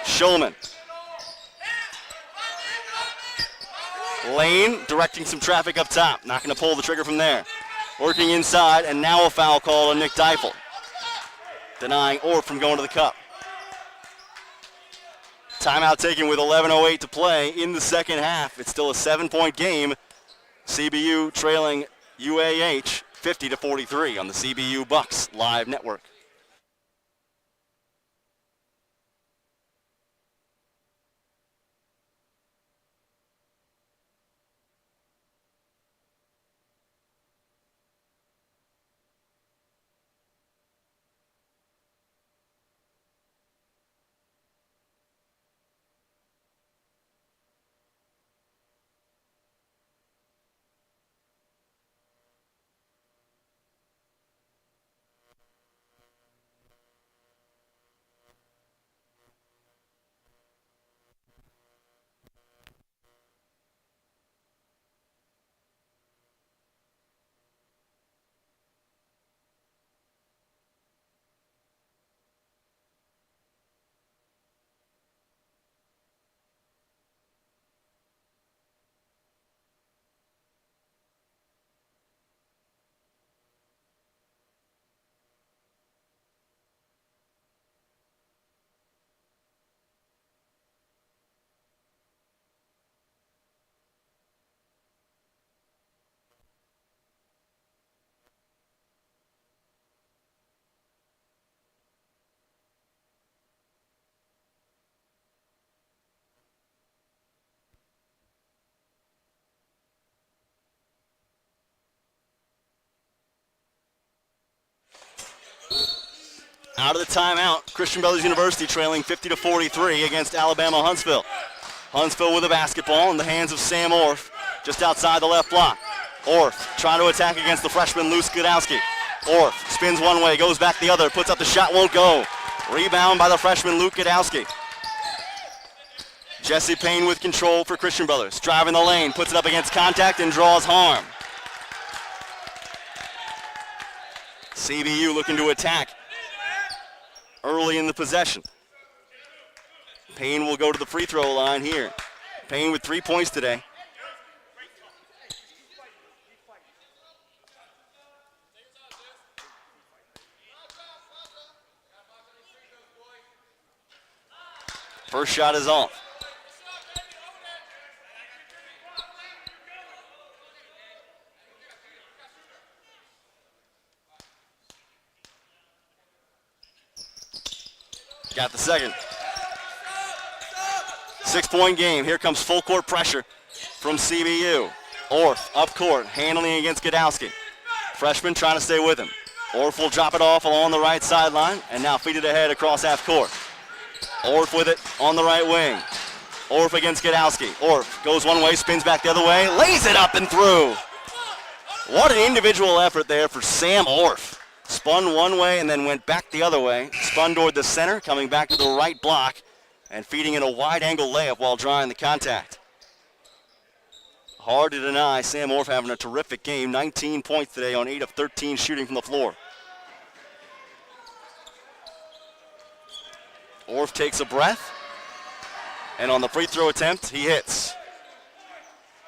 Schulman. Lane directing some traffic up top. Not going to pull the trigger from there. Working inside, and now a foul call on Nick Deifel. Denying Orff from going to the cup. Timeout taken with 11:08 to play in the second half. It's still a 7-point game. CBU trailing UAH 50-43 on the CBU Bucks Live Network. Out of the timeout, Christian Brothers University trailing 50-43 against Alabama Huntsville. Huntsville with a basketball in the hands of Sam Orff, just outside the left block. Orff trying to attack against the freshman Luce Godowski. Orff spins one way, goes back the other, puts up the shot, won't go. Rebound by the freshman Luke Godowski. Jesse Payne with control for Christian Brothers. Driving the lane, puts it up against contact and draws harm. CBU looking to attack early in the possession. Payne will go to the free throw line here. Payne with 3 points today. First shot is off. Got the second. 6-point game. Here comes full court pressure from CBU. Orff up court, handling against Godowski. Freshman trying to stay with him. Orff will drop it off along the right sideline and now feed it ahead across half court. Orff with it on the right wing. Orff against Godowski. Orff goes one way, spins back the other way, lays it up and through. What an individual effort there for Sam Orff. Spun one way and then went back the other way. Spun toward the center, coming back to the right block and feeding in a wide-angle layup while drawing the contact. Hard to deny Sam Orff having a terrific game. 19 points today on 8 of 13 shooting from the floor. Orff takes a breath, and on the free throw attempt, he hits.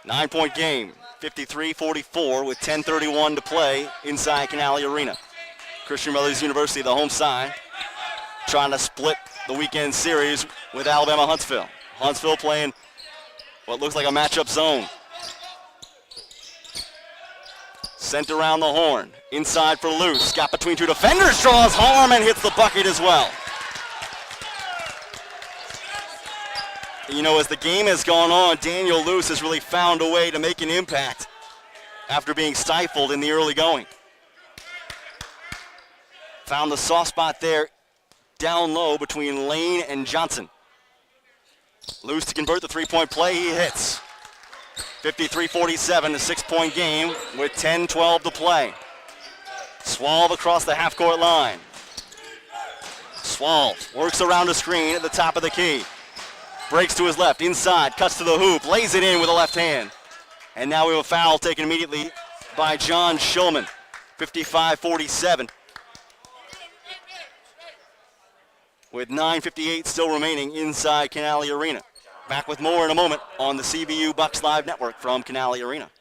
9-point game, 53-44 with 10:31 to play inside Canale Arena. Christian Brothers University, the home side, trying to split the weekend series with Alabama Huntsville. Huntsville playing what looks like a matchup zone. Sent around the horn. Inside for Luce. Got between two defenders. Draws harm and hits the bucket as well. You know, as the game has gone on, Daniel Luce has really found a way to make an impact after being stifled in the early going. Found the soft spot there down low between Lane and Johnson. Luce to convert the three-point play. He hits. 53-47, a six-point game with 10-12 to play. Swalve across the half-court line. Swalve works around a screen at the top of the key. Breaks to his left, inside, cuts to the hoop, lays it in with a left hand. And now we have a foul taken immediately by John Shulman. 55-47. With 9:58 still remaining inside Canale Arena. Back with more in a moment on the CBU Bucks Live Network from Canale Arena.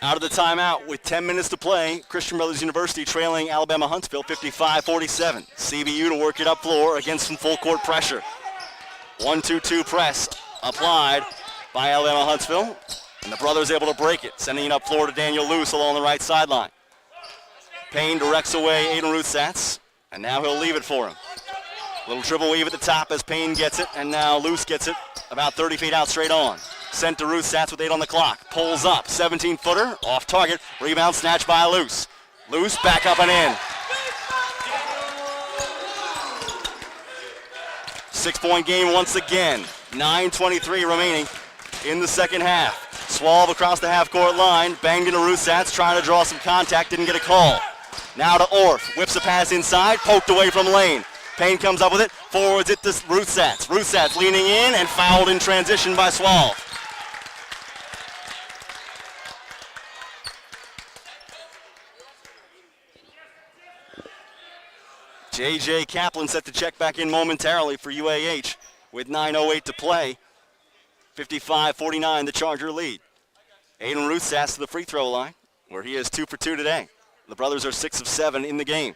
Out of the timeout with 10 minutes to play, Christian Brothers University trailing Alabama Huntsville 55-47. CBU to work it up floor against some full court pressure. 1-2-2 press applied by Alabama Huntsville, and the brothers able to break it, sending it up floor to Daniel Luce along the right sideline. Payne directs away Aiden Ruthsatz, and now he'll leave it for him. Little dribble weave at the top as Payne gets it, and now Luce gets it about 30 feet out straight on. Sent to Ruthsatz with 8 on the clock. Pulls up, 17-footer, off target. Rebound snatched by Luce. Luce back up and in. 6-point game once again. 9:23 remaining in the second half. Swalve across the half-court line. Banged into Ruthsatz, trying to draw some contact, didn't get a call. Now to Orff. Whips a pass inside, poked away from Lane. Payne comes up with it, forwards it to Ruthsatz. Ruthsatz leaning in and fouled in transition by Swalve. J.J. Kaplan set to check back in momentarily for UAH with 9:08 to play. 55-49, the Charger lead. Aiden Ruthsatz to the free throw line, where he is 2 for 2 today. The brothers are 6 of 7 in the game.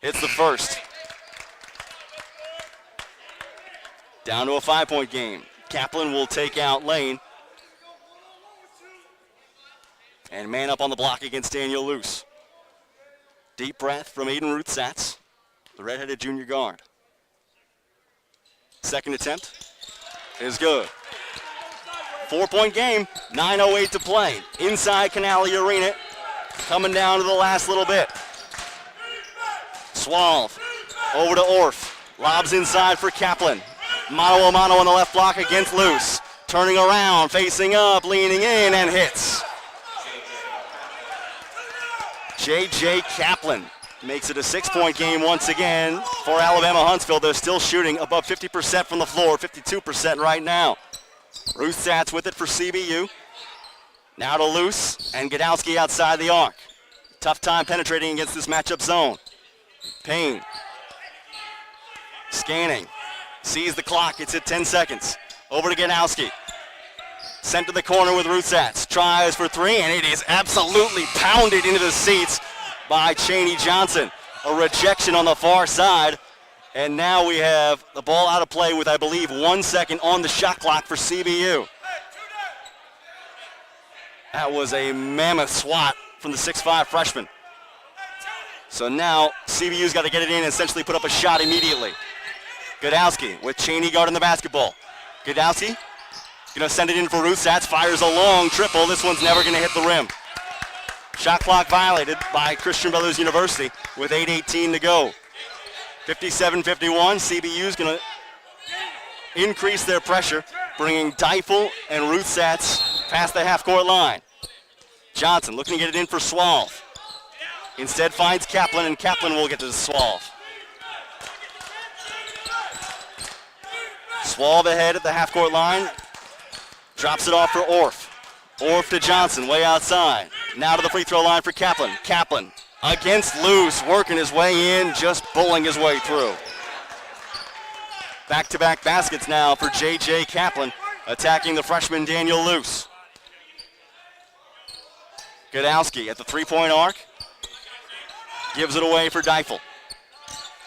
Hits the first. Down to a 5-point game. Kaplan will take out Lane. And man up on the block against Daniel Luce. Deep breath from Aiden Ruthsatz, the redheaded junior guard. Second attempt is good. 4-point game, 9:08 to play. Inside Canale Arena, coming down to the last little bit. Swalve over to Orff, lobs inside for Kaplan. Mano a mano on the left block against Luce. Turning around, facing up, leaning in, and hits. J.J. Kaplan makes it a 6-point game once again for Alabama Huntsville. They're still shooting above 50% from the floor, 52% right now. Ruthsatz with it for CBU. Now to Luce and Godowski outside the arc. Tough time penetrating against this matchup zone. Payne scanning, sees the clock, it's at 10 seconds. Over to Godowski. Sent to the corner with Ruthsatz. Tries for 3, and it is absolutely pounded into the seats by Chaney Johnson. A rejection on the far side. And now we have the ball out of play with, I believe, 1 second on the shot clock for CBU. That was a mammoth swat from the 6'5 freshman. So now CBU's got to get it in and essentially put up a shot immediately. Godowski with Chaney guarding the basketball. Godowski going to send it in for Ruthsatz, fires a long triple. This one's never going to hit the rim. Shot clock violated by Christian Brothers University with 8:18 to go. 57-51, CBU's going to increase their pressure, bringing Deifel and Ruthsatz past the half-court line. Johnson looking to get it in for Swalve. Instead finds Kaplan, and Kaplan will get to Swalve. Swalv ahead at the half-court line. Drops it off for Orff. Orff to Johnson, way outside. Now to the free throw line for Kaplan. Kaplan against Luce, working his way in, just bowling his way through. Back-to-back baskets now for J.J. Kaplan, attacking the freshman Daniel Luce. Godowski at the three-point arc. Gives it away for Deifel.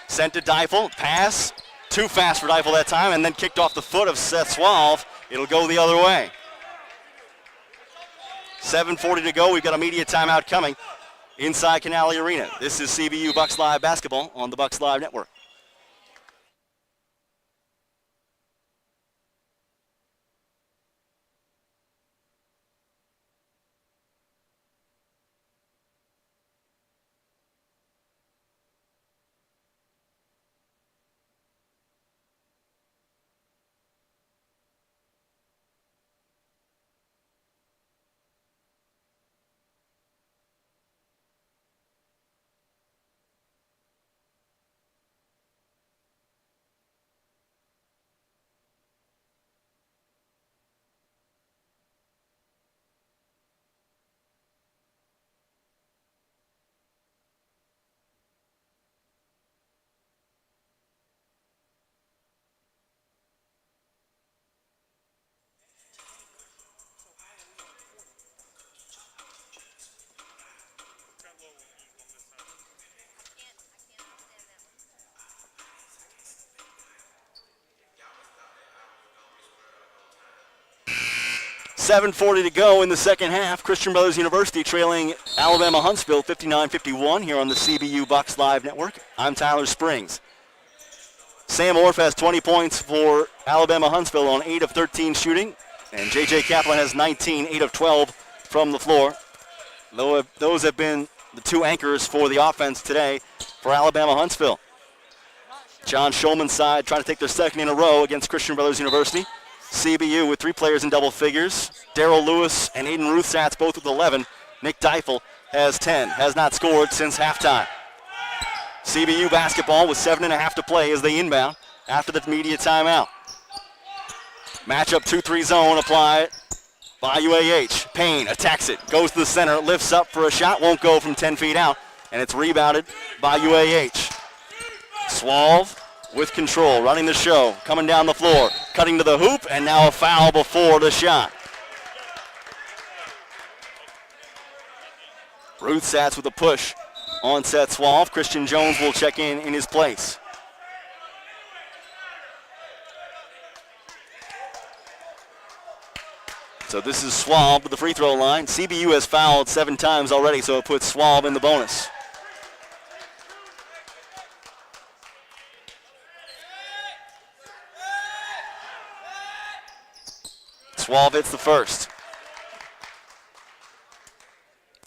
Sent to Deifel, pass. Too fast for Deifel that time, and then kicked off the foot of Seth Swalv. It'll go the other way. 7:40 to go. We've got a media timeout coming inside Canale Arena. This is CBU Bucks Live basketball on the Bucks Live Network. .740 to go in the second half. Christian Brothers University trailing Alabama Huntsville 59-51 here on the CBU Bucks Live Network. I'm Tyler Springs. Sam Orff has 20 points for Alabama Huntsville on 8 of 13 shooting, and J.J. Kaplan has 19, 8 of 12 from the floor. Those have been the two anchors for the offense today for Alabama Huntsville. John Schulman's side trying to take their second in a row against Christian Brothers University. CBU with 3 players in double figures. Darrell Lewis and Aiden Ruthsatz both with 11. Nick Deifel has 10, has not scored since halftime. CBU basketball with 7.5 to play as they inbound after the media timeout. Matchup 2-3 zone applied by UAH. Payne attacks it, goes to the center, lifts up for a shot, won't go from 10 feet out, and it's rebounded by UAH. Swalv with control, running the show, coming down the floor, cutting to the hoop, and now a foul before the shot. Ruthsatz with a push on Seth Swalv. Christian Jones will check in his place. So this is Swalv to the free throw line. CBU has fouled 7 times already, so it puts Swalv in the bonus. Swalv hits the first.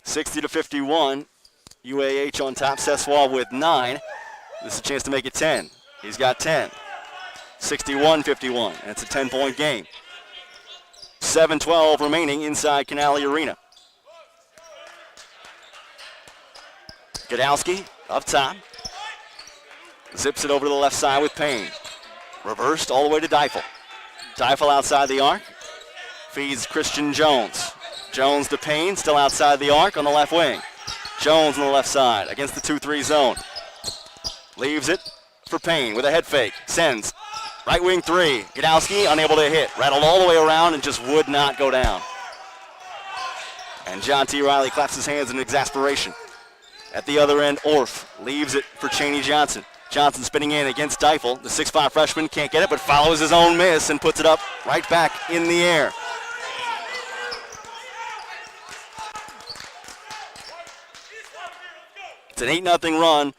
60-51. UAH on top. Seth Swalv with 9. This is a chance to make it 10. He's got 10. 61-51. It's a 10-point game. 7:12 remaining inside Canale Arena. Godowski up top. Zips it over to the left side with Payne. Reversed all the way to Deifel. Deifel outside the arc. Feeds Christian Jones. Jones to Payne, still outside the arc on the left wing. Jones on the left side against the 2-3 zone. Leaves it for Payne with a head fake. Sends. Right wing 3. Godowski unable to hit. Rattled all the way around and just would not go down. And John T. Riley claps his hands in exasperation. At the other end, Orff leaves it for Chaney Johnson. Johnson spinning in against Deifel. The 6'5 freshman can't get it, but follows his own miss and puts it up right back in the air. It's an 8-0 run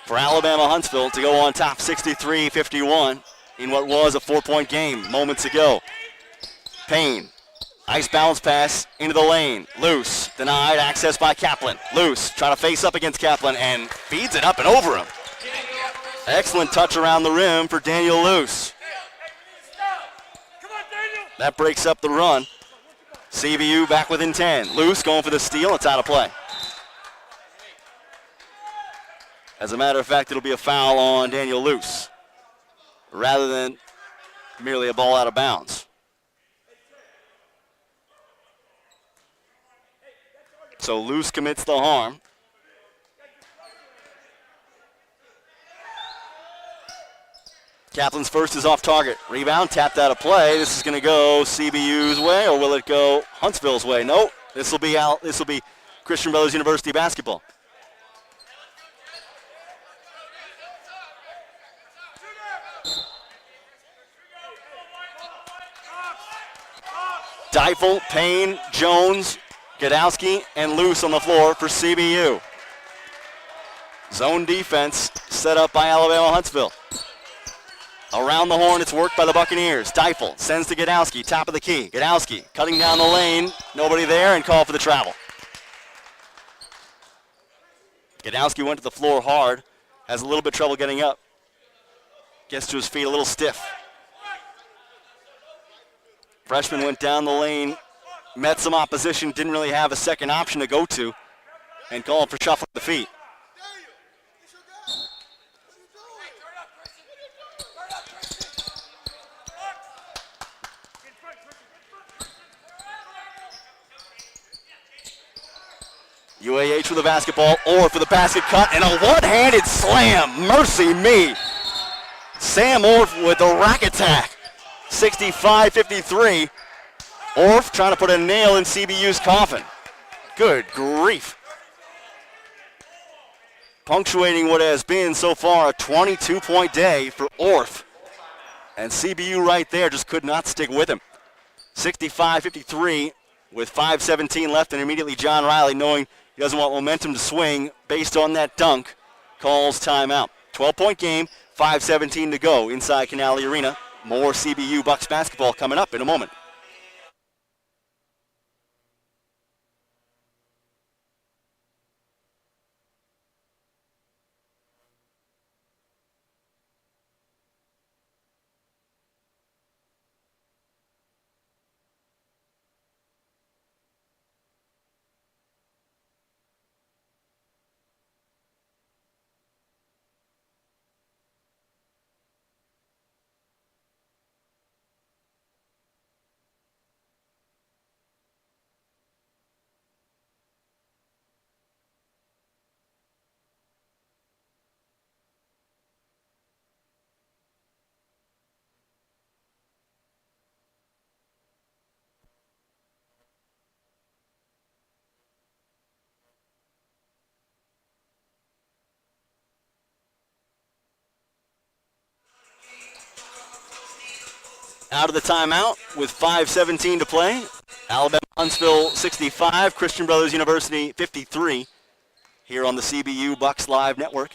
for Alabama Huntsville to go on top 63-51 in what was a 4-point game moments ago. Payne, nice bounce pass into the lane. Loose, denied, access by Kaplan. Loose, trying to face up against Kaplan and feeds it up and over him. Excellent touch around the rim for Daniel Loose. That breaks up the run. CBU back within 10. Loose going for the steal, it's out of play. As a matter of fact, it'll be a foul on Daniel Loose. rather than merely a ball out of bounds. So Luce commits the harm. Kaplan's first is off target. Rebound, tapped out of play. This is going to go CBU's way, or will it go Huntsville's way? Nope. This will be Christian Brothers University basketball. Deifel, Payne, Jones, Godowski, and Luce on the floor for CBU. Zone defense set up by Alabama Huntsville. Around the horn, it's worked by the Buccaneers. Deifel sends to Godowski, top of the key. Godowski cutting down the lane, nobody there, and call for the travel. Godowski went to the floor hard, has a little bit of trouble getting up. Gets to his feet a little stiff. Freshman went down the lane, met some opposition, didn't really have a second option to go to, and called for shuffling the feet. UAH with the basketball, or for the basket cut, and a one-handed slam. Mercy me. Sam Orff with the rack attack. 65-53. Orff trying to put a nail in CBU's coffin. Good grief. Punctuating what has been so far a 22-point day for Orff. And CBU right there just could not stick with him. 65-53 with 5:17 left, and immediately John Riley, knowing he doesn't want momentum to swing based on that dunk, calls timeout. 12-point game, 5:17 to go inside Canale Arena. More CBU Bucks basketball coming up in a moment. Out of the timeout with 5:17 to play. Alabama Huntsville 65, Christian Brothers University 53 here on the CBU Bucks Live Network.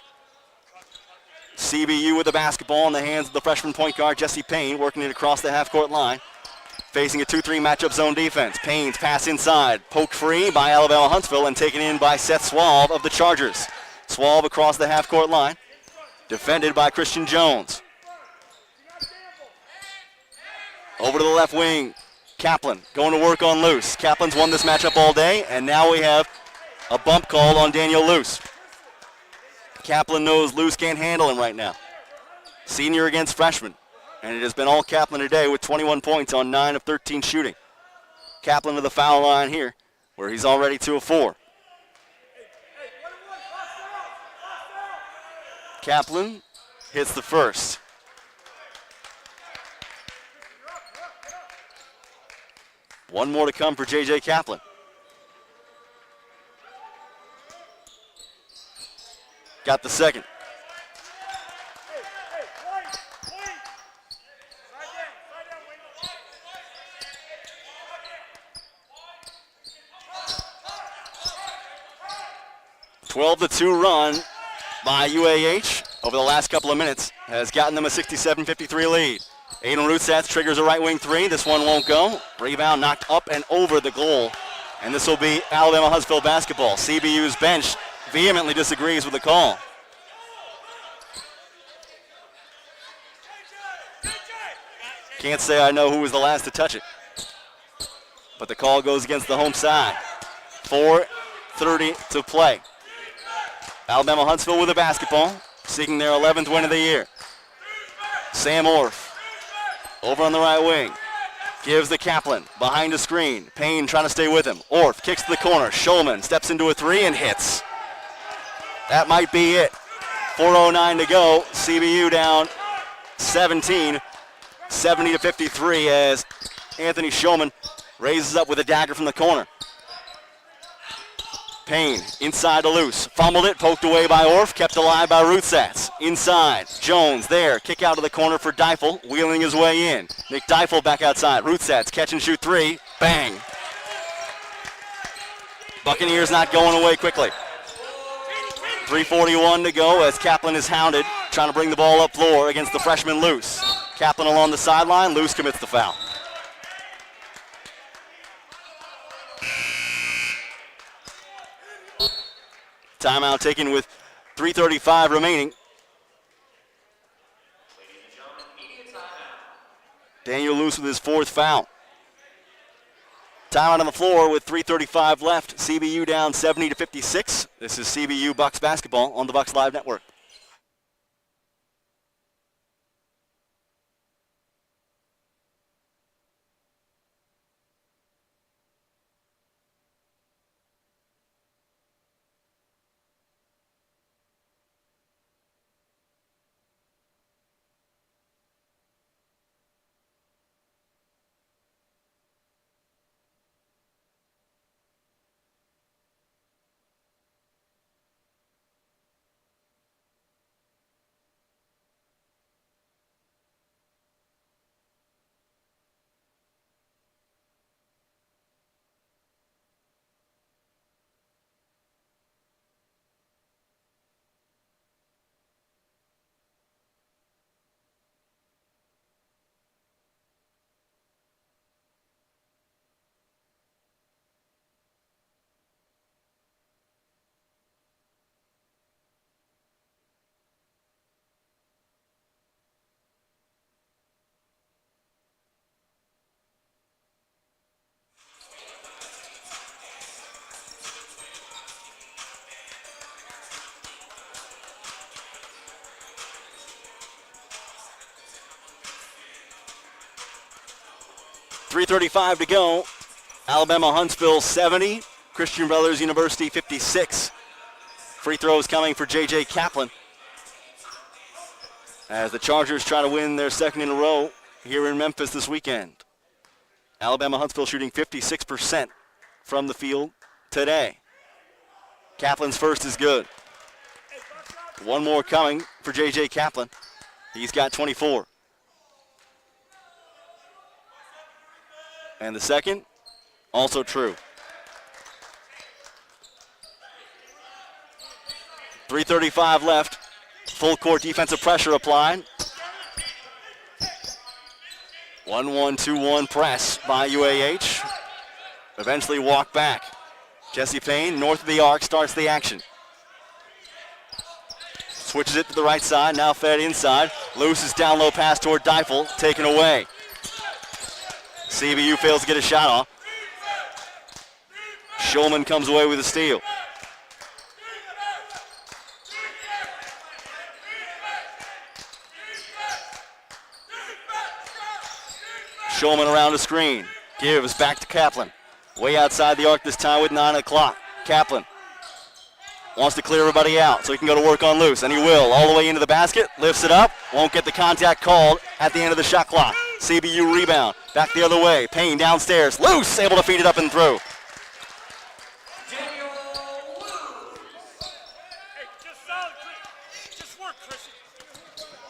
CBU with the basketball in the hands of the freshman point guard Jesse Payne, working it across the half-court line. Facing a 2-3 matchup zone defense. Payne's pass inside, poked free by Alabama Huntsville and taken in by Seth Swalve of the Chargers. Swalve across the half-court line, defended by Christian Jones. Over to the left wing, Kaplan going to work on Luce. Kaplan's won this matchup all day, and now we have a bump called on Daniel Luce. Kaplan knows Luce can't handle him right now. Senior against freshman, and it has been all Kaplan today with 21 points on 9 of 13 shooting. Kaplan to the foul line here, where he's already 2 of 4. Kaplan hits the first. One more to come for J.J. Kaplan. Got the second. A 12-2 run by UAH over the last couple of minutes has gotten them a 67-53 lead. Aiden Rutsatz triggers a right wing three. This one won't go. Rebound knocked up and over the goal. And this will be Alabama Huntsville basketball. CBU's bench vehemently disagrees with the call. Can't say I know who was the last to touch it. But the call goes against the home side. 4:30 to play. Alabama Huntsville with the basketball, seeking their 11th win of the year. Sam Orff over on the right wing. Gives the Kaplan behind the screen. Payne trying to stay with him. Orff kicks to the corner. Shulman steps into a three and hits. That might be it. 4:09 to go. CBU down 17, 70-53 as Anthony Shulman raises up with a dagger from the corner. Payne inside to Luce. Fumbled it, poked away by Orff, kept alive by Ruthsatz. Inside, Jones there. Kick out to the corner for Deifel, wheeling his way in. Nick Deifel back outside. Ruthsatz catch and shoot three. Bang. Buccaneers not going away quickly. 3:41 to go as Kaplan is hounded, trying to bring the ball up floor against the freshman Luce. Kaplan along the sideline. Luce commits the foul. Timeout taken with 3:35 remaining. Daniel Luce with his fourth foul. Timeout on the floor with 3:35 left. CBU down 70-56. This is CBU Bucks basketball on the Bucks Live Network. .335 to go. Alabama Huntsville 70. Christian Brothers University 56. Free throws coming for J.J. Kaplan as the Chargers try to win their second in a row here in Memphis this weekend. Alabama Huntsville shooting 56% from the field today. Kaplan's first is good. One more coming for J.J. Kaplan. He's got 24. And the second, also true. 3:35 left. Full court defensive pressure applied. 1-1-2-1 press by UAH. Eventually walk back. Jesse Payne, north of the arc, starts the action. Switches it to the right side, now fed inside. Luce's down low pass toward Deifel, taken away. CBU fails to get a shot off. Shulman comes away with a steal. Shulman around the screen. Gives back to Kaplan. Way outside the arc this time with 9 o'clock. Kaplan wants to clear everybody out so he can go to work on Luce, and he will. All the way into the basket, lifts it up, won't get the contact called at the end of the shot clock. CBU rebound, back the other way. Payne downstairs. Luce able to feed it up and through.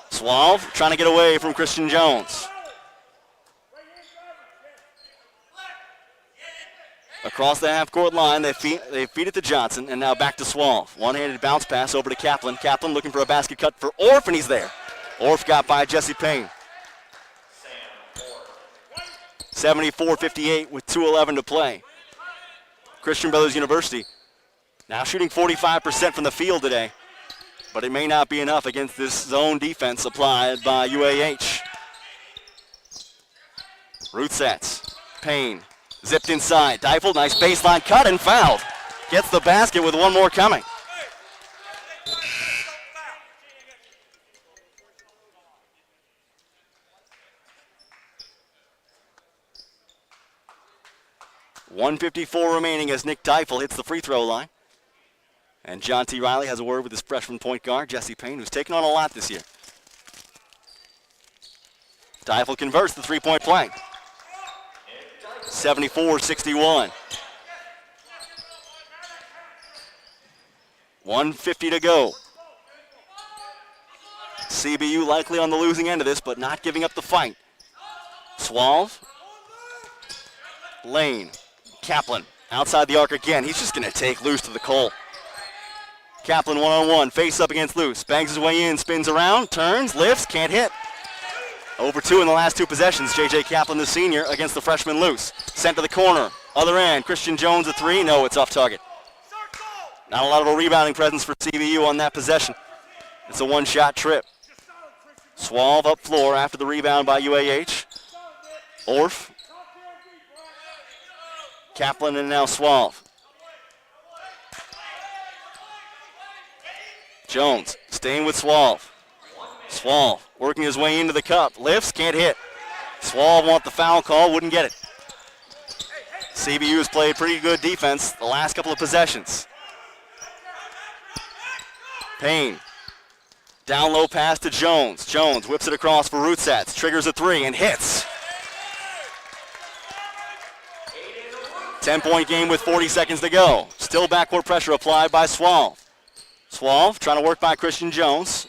Suave trying to get away from Christian Jones. Across the half-court line, they feed it to Johnson, and now back to Suave. One-handed bounce pass over to Kaplan. Kaplan looking for a basket cut for Orff, and he's there. Orff got by Jesse Payne. 74-58 with 2:11 to play. Christian Brothers University now shooting 45% from the field today, but it may not be enough against this zone defense applied by UAH. Ruthsatz, Payne, zipped inside. Deifel, nice baseline cut and fouled. Gets the basket with one more coming. 1:54 remaining as Nick Deifel hits the free throw line. And John T. Riley has a word with his freshman point guard, Jesse Payne, who's taken on a lot this year. Deifel converts the three-point play. 74-61. 1:50 to go. CBU likely on the losing end of this, but not giving up the fight. Swalve. Lane. Kaplan outside the arc again. He's just going to take Luce to the goal. Kaplan one-on-one, face up against Luce. Bangs his way in, spins around, turns, lifts, can't hit. Over 2 in the last 2 possessions. J.J. Kaplan, the senior, against the freshman Luce. Sent to the corner. Other end, Christian Jones a 3. No, it's off target. Not a lot of a rebounding presence for CBU on that possession. It's a one-shot trip. Swalve up floor after the rebound by UAH. Orff. Kaplan and now Swalve. Jones staying with Swalve. Swalve working his way into the cup. Lifts, can't hit. Swalve want the foul call, wouldn't get it. CBU has played pretty good defense the last couple of possessions. Payne. Down low pass to Jones. Jones whips it across for Rootsats. Triggers a 3 and hits. 10-point game with 40 seconds to go. Still backcourt pressure applied by Swalve. Swalve trying to work by Christian Jones.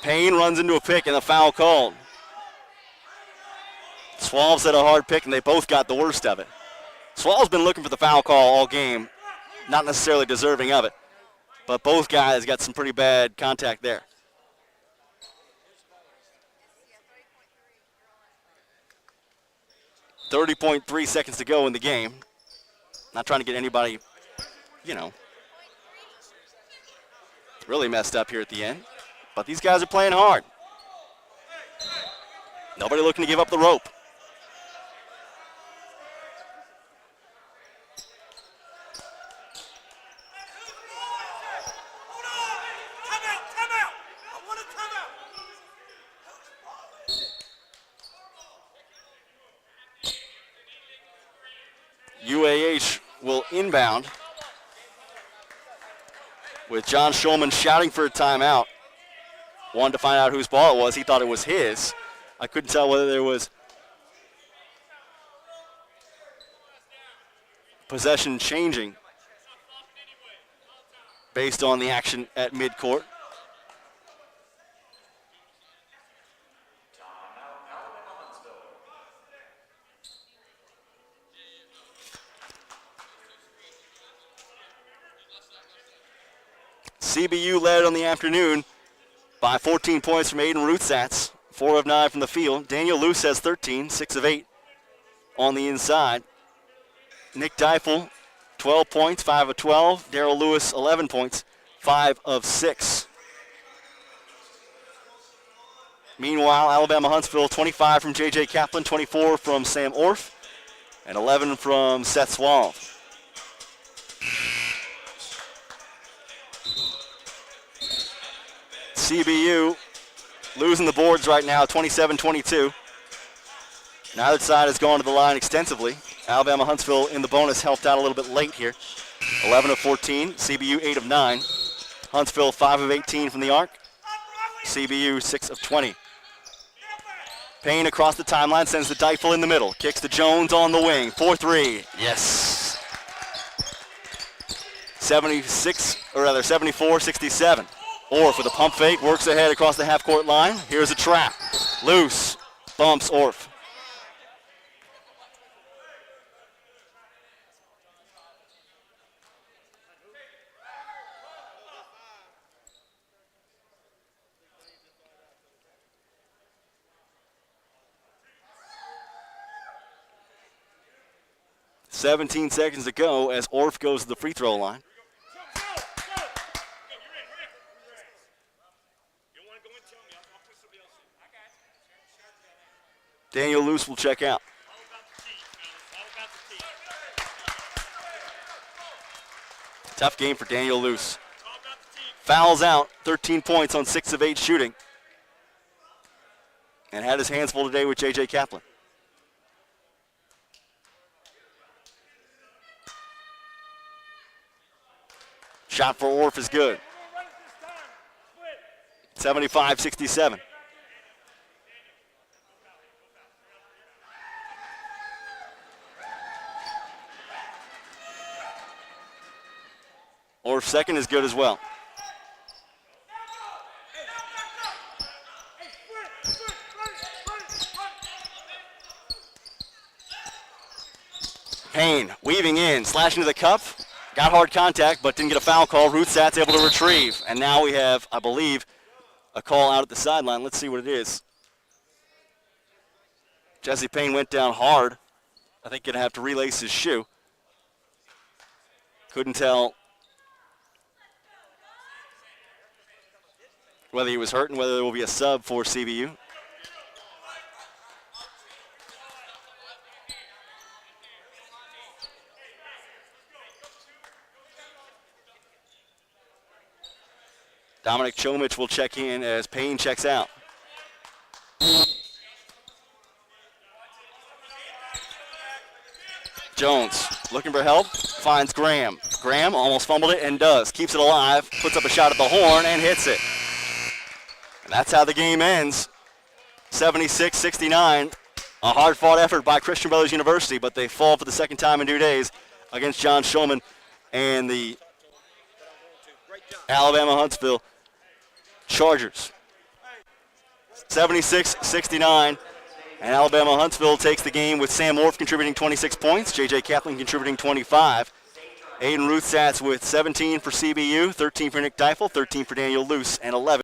Payne runs into a pick and a foul called. Swalve's at a hard pick and they both got the worst of it. Swalve's been looking for the foul call all game. Not necessarily deserving of it. But both guys got some pretty bad contact there. .3 seconds to go in the game. Not trying to get anybody, really messed up here at the end. But these guys are playing hard. Nobody looking to give up the rope. UAH will inbound with John Schulman shouting for a timeout. Wanted to find out whose ball it was. He thought it was his. I couldn't tell whether there was possession changing based on the action at midcourt. CBU led on the afternoon by 14 points from Aiden Rootsats, 4 of 9 from the field. Daniel Luce has 13, 6 of 8 on the inside. Nick Deifel, 12 points, 5 of 12. Darrell Lewis, 11 points, 5 of 6. Meanwhile, Alabama Huntsville, 25 from J.J. Kaplan, 24 from Sam Orff, and 11 from Seth Swalve. CBU losing the boards right now, 27-22. Neither side has gone to the line extensively. Alabama Huntsville in the bonus helped out a little bit late here. 11 of 14, CBU 8 of 9. Huntsville 5 of 18 from the arc. CBU 6 of 20. Payne across the timeline, sends the Deifel in the middle. Kicks to Jones on the wing, 4-3, yes. 74-67. Orff with a pump fake, works ahead across the half-court line. Here's a trap. Loose, bumps Orff. .17 seconds to go as Orff goes to the free throw line. Daniel Luce will check out. Tough game for Daniel Luce. Fouls out, 13 points on 6 of 8 shooting. and had his hands full today with J.J. Kaplan. Shot for Orff is good. 75-67. Orff's second is good as well. Payne weaving in, slashing to the cup. Got hard contact, but didn't get a foul call. Ruthsat's able to retrieve. And now we have, I believe, a call out at the sideline. Let's see what it is. Jesse Payne went down hard. I think going to have to relace his shoe. Couldn't tell whether he was hurt and whether there will be a sub for CBU. Dominic Chomich will check in as Payne checks out. Jones looking for help, finds Graham. Graham almost fumbled it and does. Keeps it alive, puts up a shot at the horn and hits it. And that's how the game ends. 76-69. A hard-fought effort by Christian Brothers University, but they fall for the second time in 2 days against John Shulman and the Alabama Huntsville Chargers. 76-69. And Alabama Huntsville takes the game with Sam Orff contributing 26 points, J.J. Kaplan contributing 25. Aiden Ruthsatz with 17 for CBU, 13 for Nick Deifel, 13 for Daniel Luce, and 11